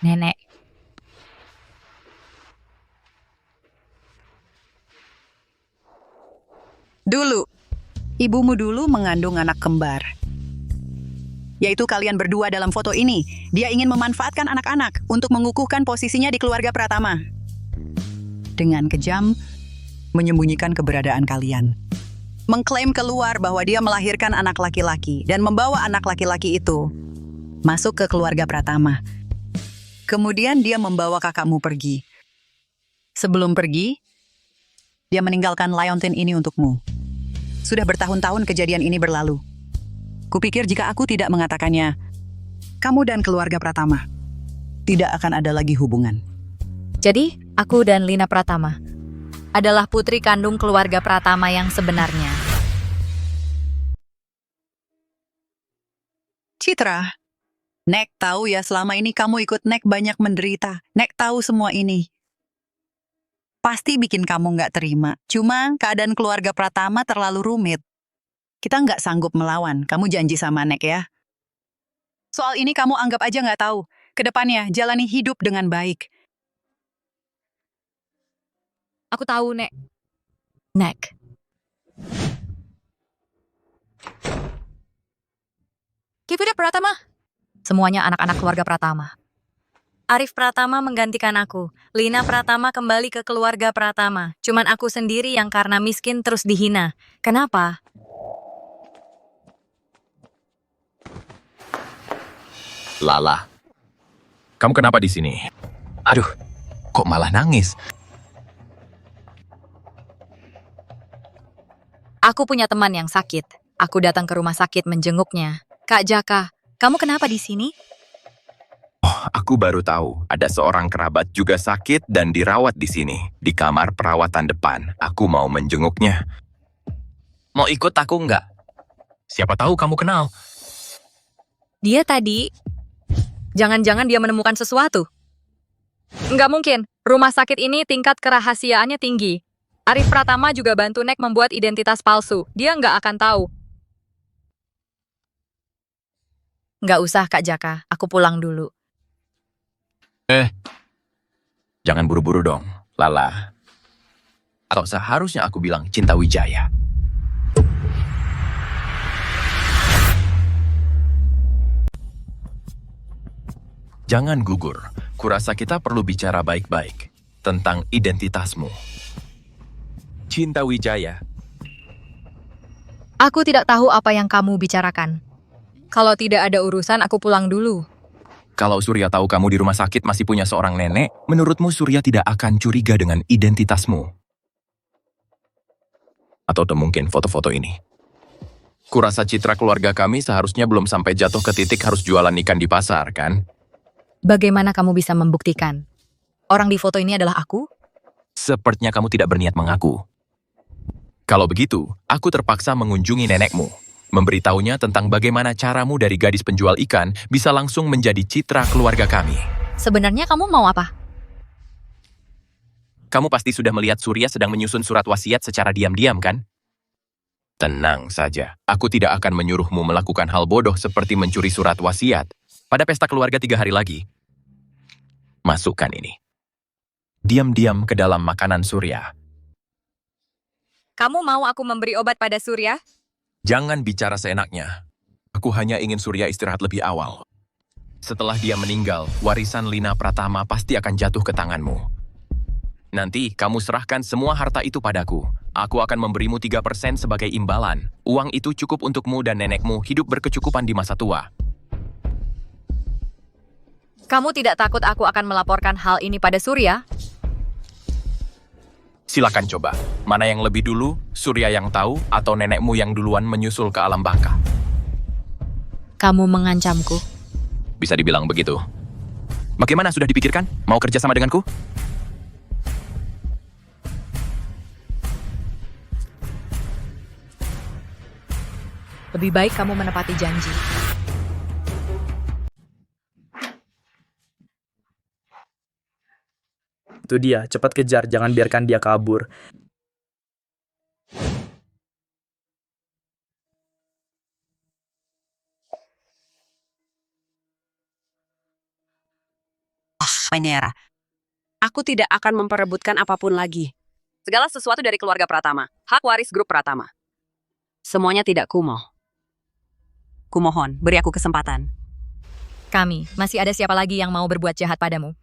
Nenek. Dulu, ibumu dulu mengandung anak kembar. Yaitu kalian berdua dalam foto ini. Dia ingin memanfaatkan anak-anak untuk mengukuhkan posisinya di keluarga Pratama. Dengan kejam, menyembunyikan keberadaan kalian. Mengklaim keluar bahwa dia melahirkan anak laki-laki dan membawa anak laki-laki itu masuk ke keluarga Pratama. Kemudian dia membawa kakakmu pergi. Sebelum pergi, dia meninggalkan liontin ini untukmu. Sudah bertahun-tahun kejadian ini berlalu. Kupikir jika aku tidak mengatakannya, kamu dan keluarga Pratama tidak akan ada lagi hubungan. Jadi, aku dan Lina Pratama adalah putri kandung keluarga Pratama yang sebenarnya. Citra, Nek tahu ya selama ini kamu ikut Nek banyak menderita. Nek tahu semua ini. Pasti bikin kamu nggak terima. Cuma keadaan keluarga Pratama terlalu rumit. Kita nggak sanggup melawan. Kamu janji sama Nek ya. Soal ini kamu anggap aja nggak tahu. Kedepannya jalani hidup dengan baik. Aku tahu, Nek. Nek. Kevida Pratama. Semuanya anak-anak keluarga Pratama. Arif Pratama menggantikan aku. Lina Pratama kembali ke keluarga Pratama. Cuman aku sendiri yang karena miskin terus dihina. Kenapa? Lala, kamu kenapa di sini? Aduh, kok malah nangis? Aku punya teman yang sakit. Aku datang ke rumah sakit menjenguknya. Kak Jaka, kamu kenapa di sini? Aku baru tahu ada seorang kerabat juga sakit dan dirawat di sini, di kamar perawatan depan. Aku mau menjenguknya. Mau ikut aku nggak? Siapa tahu kamu kenal. Dia tadi... Jangan-jangan dia menemukan sesuatu. Nggak mungkin. Rumah sakit ini tingkat kerahasiaannya tinggi. Arif Pratama juga bantu Nek membuat identitas palsu. Dia nggak akan tahu. Nggak usah, Kak Jaka. Aku pulang dulu. Jangan buru-buru dong, Lala. Atau seharusnya aku bilang Cinta Wijaya. Jangan gugur. Kurasa kita perlu bicara baik-baik tentang identitasmu. Cinta Wijaya. Aku tidak tahu apa yang kamu bicarakan. Kalau tidak ada urusan, aku pulang dulu. Kalau Surya tahu kamu di rumah sakit masih punya seorang nenek, menurutmu Surya tidak akan curiga dengan identitasmu? Atau mungkin foto-foto ini? Kurasa citra keluarga kami seharusnya belum sampai jatuh ke titik harus jualan ikan di pasar, kan? Bagaimana kamu bisa membuktikan? Orang di foto ini adalah aku? Sepertinya kamu tidak berniat mengaku. Kalau begitu, aku terpaksa mengunjungi nenekmu, memberitahunya tentang bagaimana caramu dari gadis penjual ikan bisa langsung menjadi citra keluarga kami. Sebenarnya kamu mau apa? Kamu pasti sudah melihat Surya sedang menyusun surat wasiat secara diam-diam, kan? Tenang saja, aku tidak akan menyuruhmu melakukan hal bodoh seperti mencuri surat wasiat. Pada pesta keluarga 3 hari lagi, masukkan ini. Diam-diam ke dalam makanan Surya. Kamu mau aku memberi obat pada Surya? Jangan bicara seenaknya. Aku hanya ingin Surya istirahat lebih awal. Setelah dia meninggal, warisan Lina Pratama pasti akan jatuh ke tanganmu. Nanti kamu serahkan semua harta itu padaku. Aku akan memberimu 3% sebagai imbalan. Uang itu cukup untukmu dan nenekmu hidup berkecukupan di masa tua. Kamu tidak takut aku akan melaporkan hal ini pada Surya? Silakan coba. Mana yang lebih dulu, Surya yang tahu atau nenekmu yang duluan menyusul ke alam baka? Kamu mengancamku. Bisa dibilang begitu. Bagaimana, sudah dipikirkan? Mau kerja sama denganku? Lebih baik kamu menepati janji. Itu dia, cepat kejar, jangan biarkan dia kabur. Menyerah. Aku tidak akan memperebutkan apapun lagi. Segala sesuatu dari keluarga Pratama, hak waris grup Pratama. Semuanya tidak kumoh. Kumohon, beri aku kesempatan. Kami, masih ada siapa lagi yang mau berbuat jahat padamu?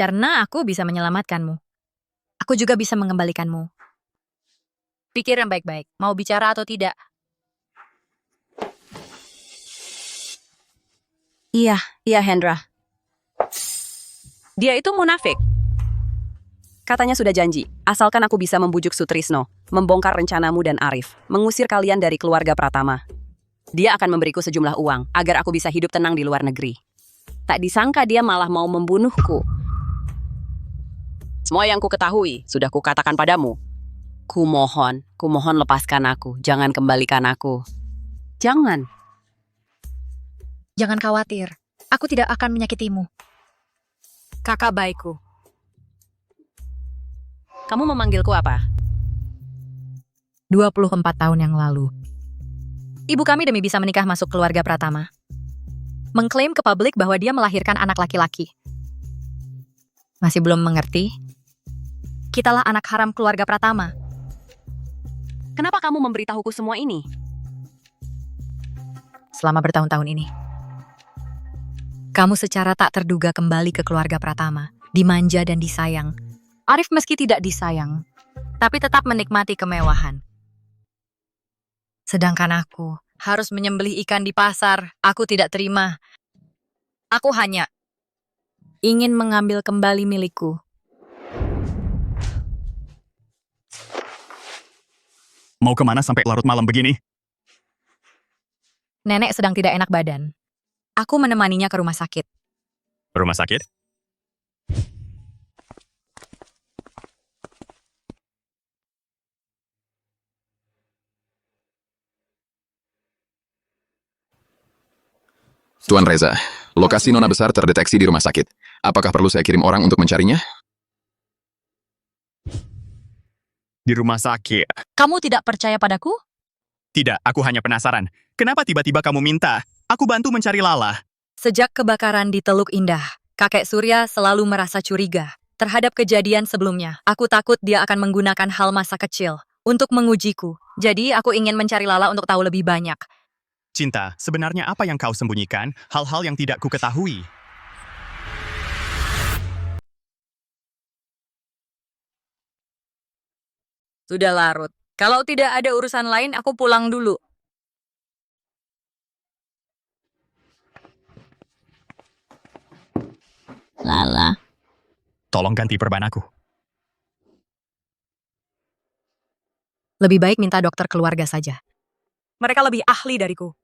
Karena aku bisa menyelamatkanmu. Aku juga bisa mengembalikanmu. Pikir yang baik-baik, mau bicara atau tidak? Iya, Hendra. Dia itu munafik. Katanya sudah janji, asalkan aku bisa membujuk Sutrisno, membongkar rencanamu dan Arif, mengusir kalian dari keluarga Pratama. Dia akan memberiku sejumlah uang, agar aku bisa hidup tenang di luar negeri. Tak disangka dia malah mau membunuhku. Semua yang ku ketahui, sudah kukatakan padamu. Kumohon lepaskan aku, jangan kembalikan aku. Jangan. Jangan khawatir, aku tidak akan menyakitimu. Kakak baikku. Kamu memanggilku apa? 24 tahun yang lalu. Ibu kami demi bisa menikah masuk keluarga Pratama. Mengklaim ke publik bahwa dia melahirkan anak laki-laki. Masih belum mengerti? Kitalah anak haram keluarga Pratama. Kenapa kamu memberitahuku semua ini? Selama bertahun-tahun ini. Kamu secara tak terduga kembali ke keluarga Pratama, dimanja dan disayang. Arif meski tidak disayang, tapi tetap menikmati kemewahan. Sedangkan aku harus menyembelih ikan di pasar, aku tidak terima. Aku hanya ingin mengambil kembali milikku. Mau kemana sampai larut malam begini? Nenek sedang tidak enak badan. Aku menemaninya ke rumah sakit. Rumah sakit? Tuan Reza, lokasi Nona Besar terdeteksi di rumah sakit. Apakah perlu saya kirim orang untuk mencarinya? Di rumah sakit. Kamu tidak percaya padaku? Tidak, aku hanya penasaran. Kenapa tiba-tiba kamu minta? Aku bantu mencari Lala. Sejak kebakaran di Teluk Indah, kakek Surya selalu merasa curiga terhadap kejadian sebelumnya. Aku takut dia akan menggunakan hal masa kecil untuk mengujiku. Jadi aku ingin mencari Lala untuk tahu lebih banyak. Cinta, sebenarnya apa yang kau sembunyikan? Hal-hal yang tidak ku ketahui. Sudah larut. Kalau tidak ada urusan lain, aku pulang dulu. Lala. Tolong ganti perban aku. Lebih baik minta dokter keluarga saja. Mereka lebih ahli dariku.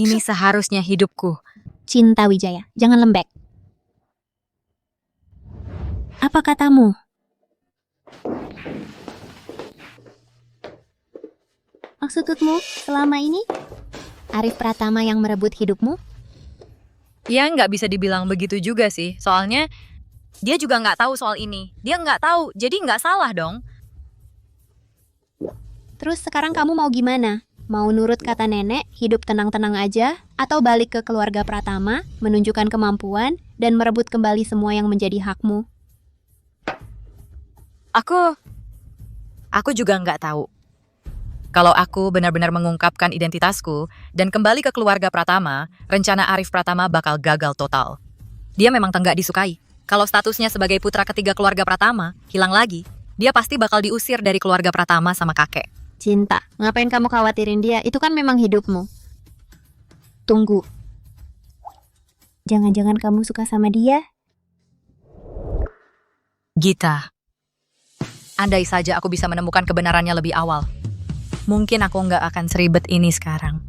Ini seharusnya hidupku. Cinta Wijaya, jangan lembek. Apa katamu? Maksudmu selama ini? Arif Pratama yang merebut hidupmu? Ya, nggak bisa dibilang begitu juga sih. Soalnya dia juga nggak tahu soal ini. Dia nggak tahu, jadi nggak salah dong. Terus sekarang kamu mau gimana? Mau nurut kata nenek, hidup tenang-tenang aja? Atau balik ke keluarga Pratama, menunjukkan kemampuan, dan merebut kembali semua yang menjadi hakmu? Aku juga nggak tahu. Kalau aku benar-benar mengungkapkan identitasku dan kembali ke keluarga Pratama, rencana Arif Pratama bakal gagal total. Dia memang tenggak disukai. Kalau statusnya sebagai putra ketiga keluarga Pratama hilang lagi, dia pasti bakal diusir dari keluarga Pratama sama kakek. Cinta, ngapain kamu khawatirin dia? Itu kan memang hidupmu. Tunggu. Jangan-jangan kamu suka sama dia? Gita. Andai saja aku bisa menemukan kebenarannya lebih awal. Mungkin aku nggak akan seribet ini sekarang.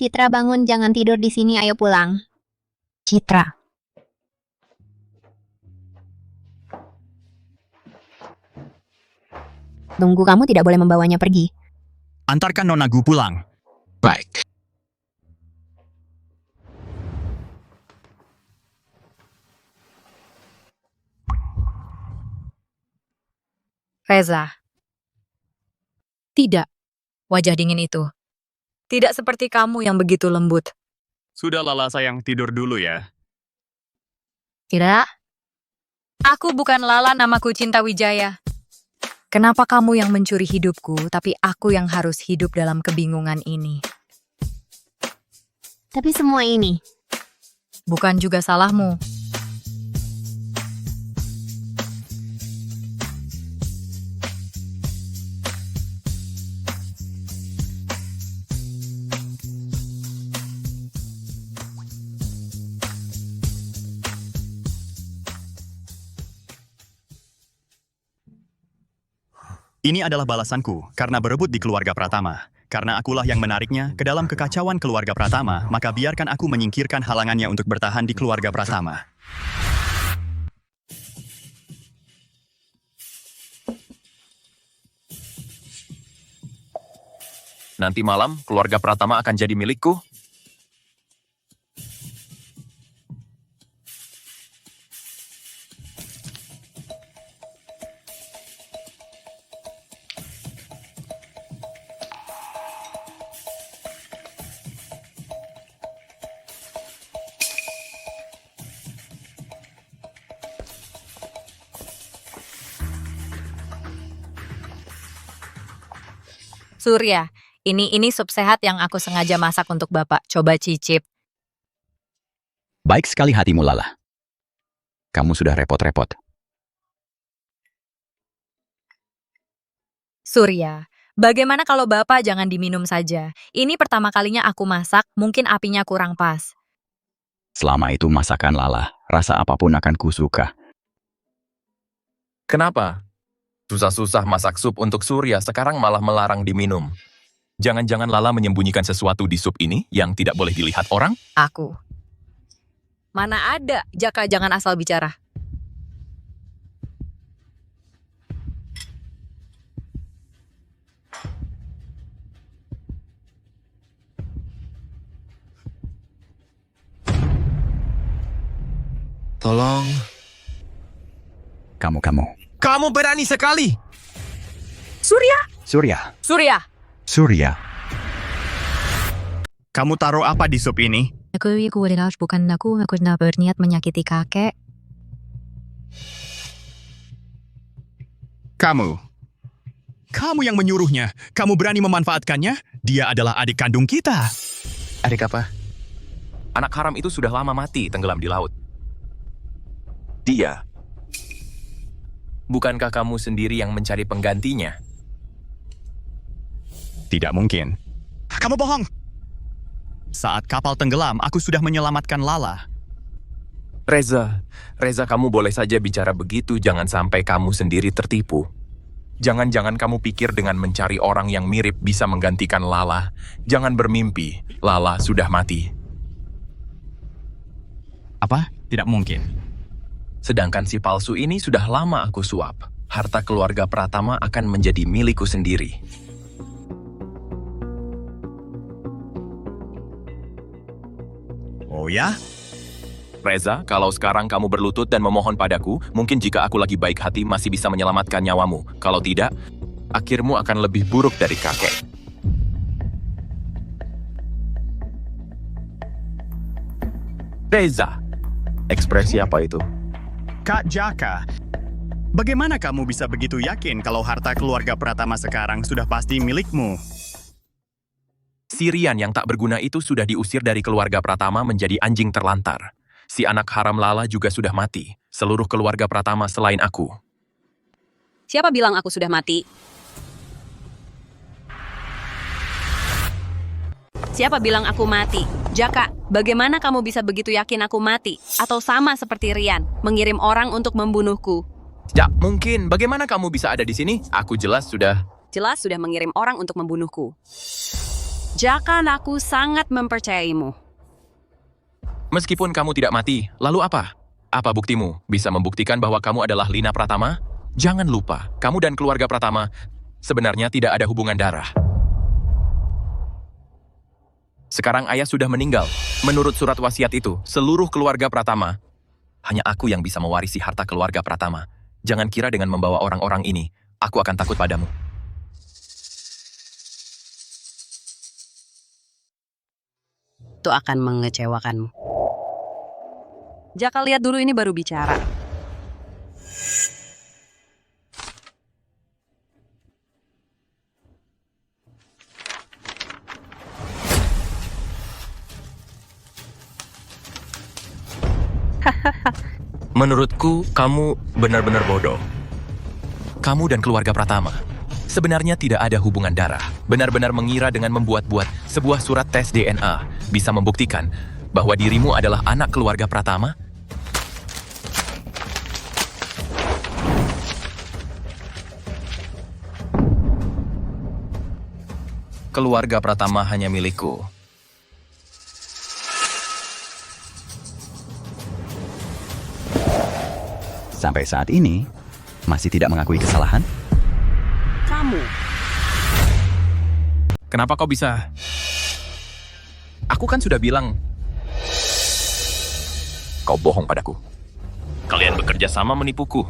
Citra bangun, jangan tidur di sini, ayo pulang. Citra. Tunggu, kamu tidak boleh membawanya pergi. Antarkan Nonagu pulang. Baik. Reza. Tidak. Wajah dingin itu. Tidak seperti kamu yang begitu lembut. Sudah Lala sayang, tidur dulu ya. Tidak. Aku bukan Lala, namaku Cinta Wijaya. Kenapa kamu yang mencuri hidupku, tapi aku yang harus hidup dalam kebingungan ini? Tapi semua ini bukan juga salahmu. Ini adalah balasanku karena berebut di keluarga Pratama. Karena akulah yang menariknya ke dalam kekacauan keluarga Pratama, maka biarkan aku menyingkirkan halangannya untuk bertahan di keluarga Pratama. Nanti malam, keluarga Pratama akan jadi milikku. Surya, ini sup sehat yang aku sengaja masak untuk Bapak. Coba cicip. Baik sekali hatimu, Lala. Kamu sudah repot-repot. Surya, bagaimana kalau Bapak jangan diminum saja? Ini pertama kalinya aku masak, mungkin apinya kurang pas. Selama itu masakan Lala, rasa apapun akan kusuka. Kenapa? Susah-susah masak sup untuk Surya, sekarang malah melarang diminum. Jangan-jangan Lala menyembunyikan sesuatu di sup ini yang tidak boleh dilihat orang? Aku. Mana ada, Jaka jangan asal bicara. Tolong. Kamu. Kamu berani sekali! Surya. Kamu taruh apa di sup ini? Bukan aku berniat menyakiti kakek. Kamu yang menyuruhnya. Kamu berani memanfaatkannya? Dia adalah adik kandung kita. Adik apa? Anak haram itu sudah lama mati tenggelam di laut. Dia. Bukankah kamu sendiri yang mencari penggantinya? Tidak mungkin. Kamu bohong. Saat kapal tenggelam, aku sudah menyelamatkan Lala. Reza, kamu boleh saja bicara begitu, jangan sampai kamu sendiri tertipu. Jangan-jangan kamu pikir dengan mencari orang yang mirip bisa menggantikan Lala. Jangan bermimpi, Lala sudah mati. Apa? Tidak mungkin. Sedangkan si palsu ini sudah lama aku suap. Harta keluarga Pratama akan menjadi milikku sendiri. Oh ya? Reza, kalau sekarang kamu berlutut dan memohon padaku, mungkin jika aku lagi baik hati masih bisa menyelamatkan nyawamu. Kalau tidak, akhirmu akan lebih buruk dari kakek. Reza, ekspresi apa itu? Kak Jaka, bagaimana kamu bisa begitu yakin kalau harta keluarga Pratama sekarang sudah pasti milikmu? Sirian yang tak berguna itu sudah diusir dari keluarga Pratama menjadi anjing terlantar. Si anak haram Lala juga sudah mati. Seluruh keluarga Pratama selain aku. Siapa bilang aku sudah mati? Siapa bilang aku mati? Jaka, bagaimana kamu bisa begitu yakin aku mati? Atau sama seperti Rian, mengirim orang untuk membunuhku? Ya, mungkin. Bagaimana kamu bisa ada di sini? Aku jelas sudah mengirim orang untuk membunuhku. Jaka, aku sangat mempercayaimu. Meskipun kamu tidak mati, lalu apa? Apa buktimu? Bisa membuktikan bahwa kamu adalah Lina Pratama? Jangan lupa, kamu dan keluarga Pratama sebenarnya tidak ada hubungan darah. Sekarang ayah sudah meninggal. Menurut surat wasiat itu, seluruh keluarga Pratama, hanya aku yang bisa mewarisi harta keluarga Pratama. Jangan kira dengan membawa orang-orang ini, aku akan takut padamu. Itu akan mengecewakanmu. Jaka, lihat dulu, ini baru bicara. Menurutku, kamu benar-benar bodoh. Kamu dan keluarga Pratama sebenarnya tidak ada hubungan darah. Benar-benar mengira dengan membuat-buat sebuah surat tes DNA bisa membuktikan bahwa dirimu adalah anak keluarga Pratama. Keluarga Pratama hanya milikku. Sampai saat ini, masih tidak mengakui kesalahan? Kamu. Kenapa kau bisa? Aku kan sudah bilang. Kau bohong padaku. Kalian bekerja sama menipuku.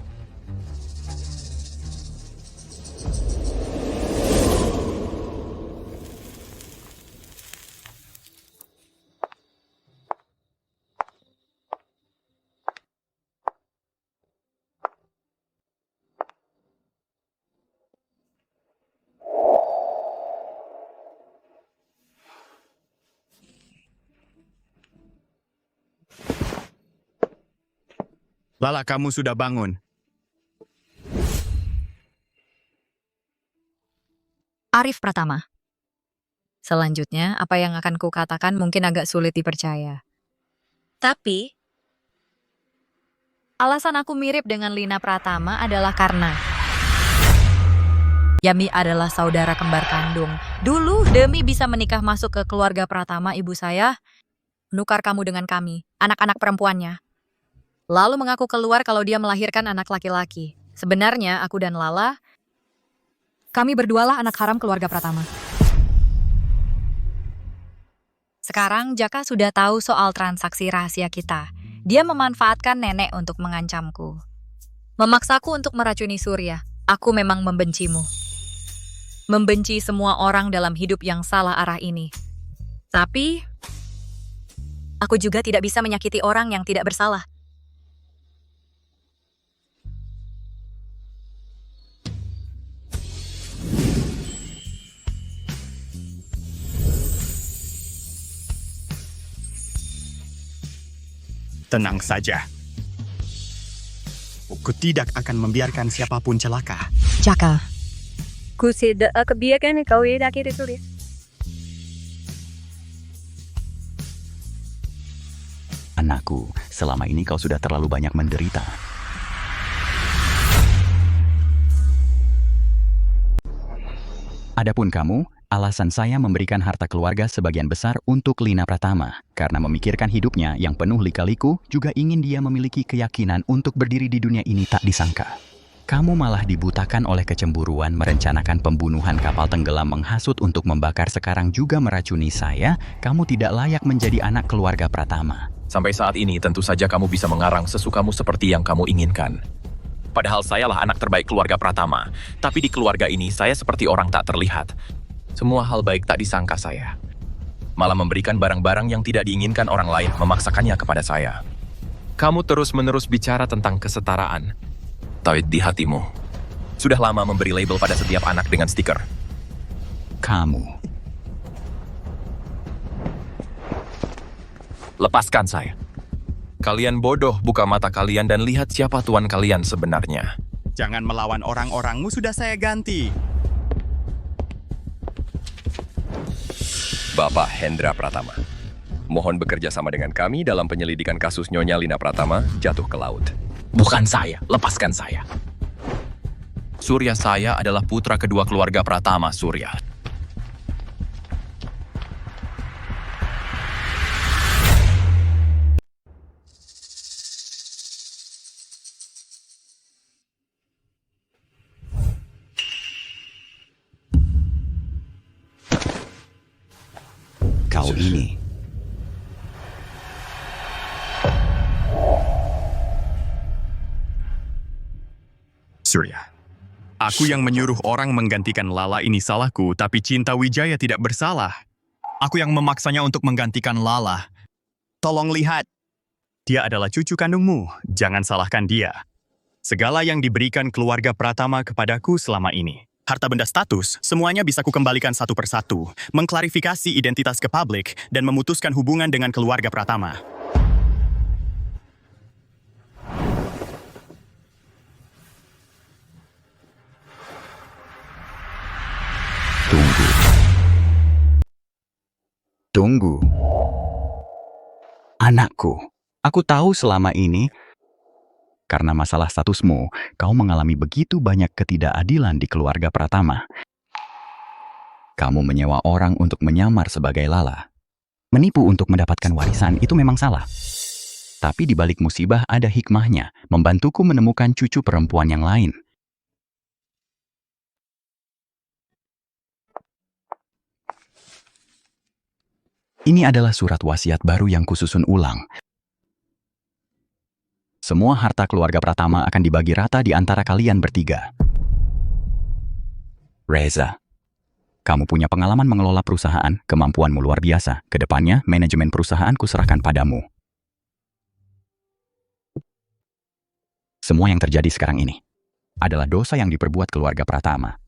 Lala, kamu sudah bangun. Arif Pratama. Selanjutnya, apa yang akan kukatakan mungkin agak sulit dipercaya. Tapi, alasan aku mirip dengan Lina Pratama adalah karena Yami adalah saudara kembar kandung. Dulu, demi bisa menikah masuk ke keluarga Pratama, ibu saya menukar kamu dengan kami, anak-anak perempuannya. Lalu mengaku keluar kalau dia melahirkan anak laki-laki. Sebenarnya, aku dan Lala, kami berdualah anak haram keluarga Pratama. Sekarang, Jaka sudah tahu soal transaksi rahasia kita. Dia memanfaatkan nenek untuk mengancamku. Memaksaku untuk meracuni Surya. Aku memang membencimu. Membenci semua orang dalam hidup yang salah arah ini. Tapi, aku juga tidak bisa menyakiti orang yang tidak bersalah. Tenang saja. Aku tidak akan membiarkan siapapun celaka. Jaka. Ku tidak akan biarkan kau menyakiti Surya. Anakku, selama ini kau sudah terlalu banyak menderita. Adapun kamu, alasan saya memberikan harta keluarga sebagian besar untuk Lina Pratama, karena memikirkan hidupnya yang penuh lika-liku, juga ingin dia memiliki keyakinan untuk berdiri di dunia ini tak disangka. Kamu malah dibutakan oleh kecemburuan merencanakan pembunuhan kapal tenggelam menghasut untuk membakar sekarang juga meracuni saya, kamu tidak layak menjadi anak keluarga Pratama. Sampai saat ini tentu saja kamu bisa mengarang sesukamu seperti yang kamu inginkan. Padahal sayalah anak terbaik keluarga Pratama, tapi di keluarga ini saya seperti orang tak terlihat. Semua hal baik tak disangka saya. Malah memberikan barang-barang yang tidak diinginkan orang lain, memaksakannya kepada saya. Kamu terus-menerus bicara tentang kesetaraan. Tauhid di hatimu. Sudah lama memberi label pada setiap anak dengan stiker. Kamu. Lepaskan saya. Kalian bodoh, buka mata kalian dan lihat siapa tuan kalian sebenarnya. Jangan melawan orang-orangmu, sudah saya ganti. Bapak Hendra Pratama, mohon bekerja sama dengan kami dalam penyelidikan kasus Nyonya Lina Pratama jatuh ke laut. Bukan saya, lepaskan saya. Surya saya adalah putra kedua keluarga Pratama Surya. Kau ini. Surya, aku yang menyuruh orang menggantikan Lala ini salahku, tapi Cinta Wijaya tidak bersalah. Aku yang memaksanya untuk menggantikan Lala. Tolong lihat. Dia adalah cucu kandungmu, jangan salahkan dia. Segala yang diberikan keluarga Pratama kepadaku selama ini. Harta benda status, semuanya bisa kukembalikan satu persatu, mengklarifikasi identitas ke publik, dan memutuskan hubungan dengan keluarga Pratama. Tunggu. Anakku, aku tahu selama ini, karena masalah statusmu, kau mengalami begitu banyak ketidakadilan di keluarga Pratama. Kamu menyewa orang untuk menyamar sebagai Lala. Menipu untuk mendapatkan warisan itu memang salah. Tapi di balik musibah ada hikmahnya, membantuku menemukan cucu perempuan yang lain. Ini adalah surat wasiat baru yang kususun ulang. Semua harta keluarga Pratama akan dibagi rata di antara kalian bertiga. Reza, kamu punya pengalaman mengelola perusahaan, kemampuanmu luar biasa. Kedepannya, manajemen perusahaan kuserahkan padamu. Semua yang terjadi sekarang ini adalah dosa yang diperbuat keluarga Pratama.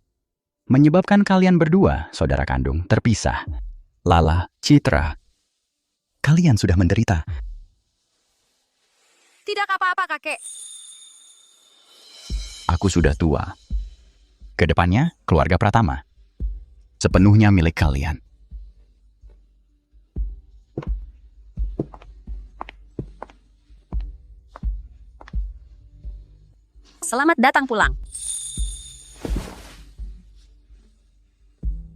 Menyebabkan kalian berdua, saudara kandung, terpisah. Lala, Citra, kalian sudah menderita. Tidak apa-apa, kakek. Aku sudah tua. Kedepannya, keluarga Pratama. Sepenuhnya milik kalian. Selamat datang pulang.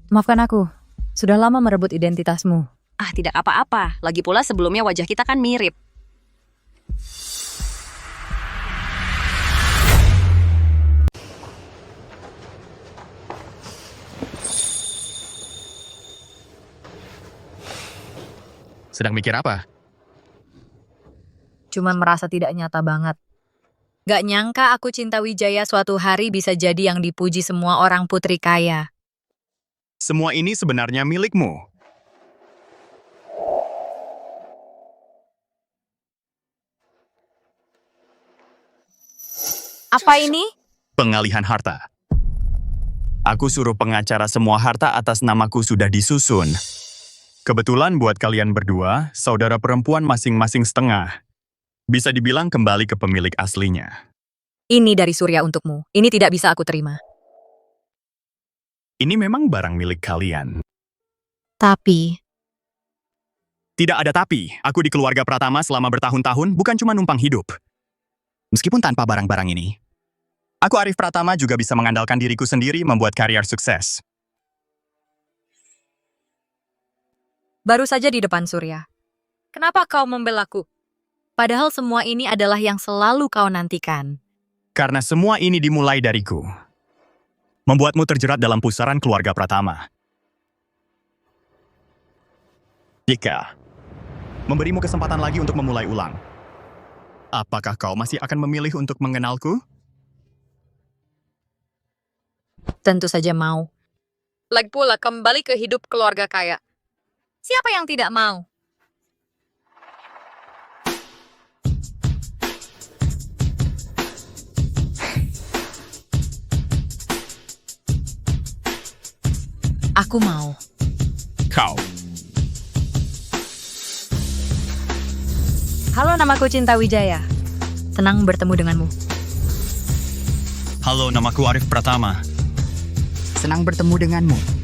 Maafkan aku. Sudah lama merebut identitasmu. Ah, tidak apa-apa. Lagi pula sebelumnya wajah kita kan mirip. Sedang mikir apa? cuma merasa tidak nyata banget. Gak nyangka aku cinta Wijaya suatu hari bisa jadi yang dipuji semua orang putri kaya. Semua ini sebenarnya milikmu. Apa ini? Pengalihan harta. Aku suruh pengacara semua harta atas namaku sudah disusun. Kebetulan buat kalian berdua, saudara perempuan masing-masing setengah. Bisa dibilang kembali ke pemilik aslinya. Ini dari Surya untukmu. Ini tidak bisa aku terima. Ini memang barang milik kalian. Tapi... Tidak ada tapi. Aku di keluarga Pratama selama bertahun-tahun bukan cuma numpang hidup. Meskipun tanpa barang-barang ini, aku Arif Pratama juga bisa mengandalkan diriku sendiri membuat karier sukses. Baru saja di depan Surya. Kenapa kau membelaku? Padahal semua ini adalah yang selalu kau nantikan. Karena semua ini dimulai dariku. Membuatmu terjerat dalam pusaran keluarga Pratama. Jika memberimu kesempatan lagi untuk memulai ulang, apakah kau masih akan memilih untuk mengenalku? Tentu saja mau. Lagi pula kembali ke hidup keluarga kaya. Siapa yang tidak mau? Aku mau. Kau. Halo, namaku Cinta Wijaya. Senang bertemu denganmu. Halo, namaku Arif Pratama. Senang bertemu denganmu.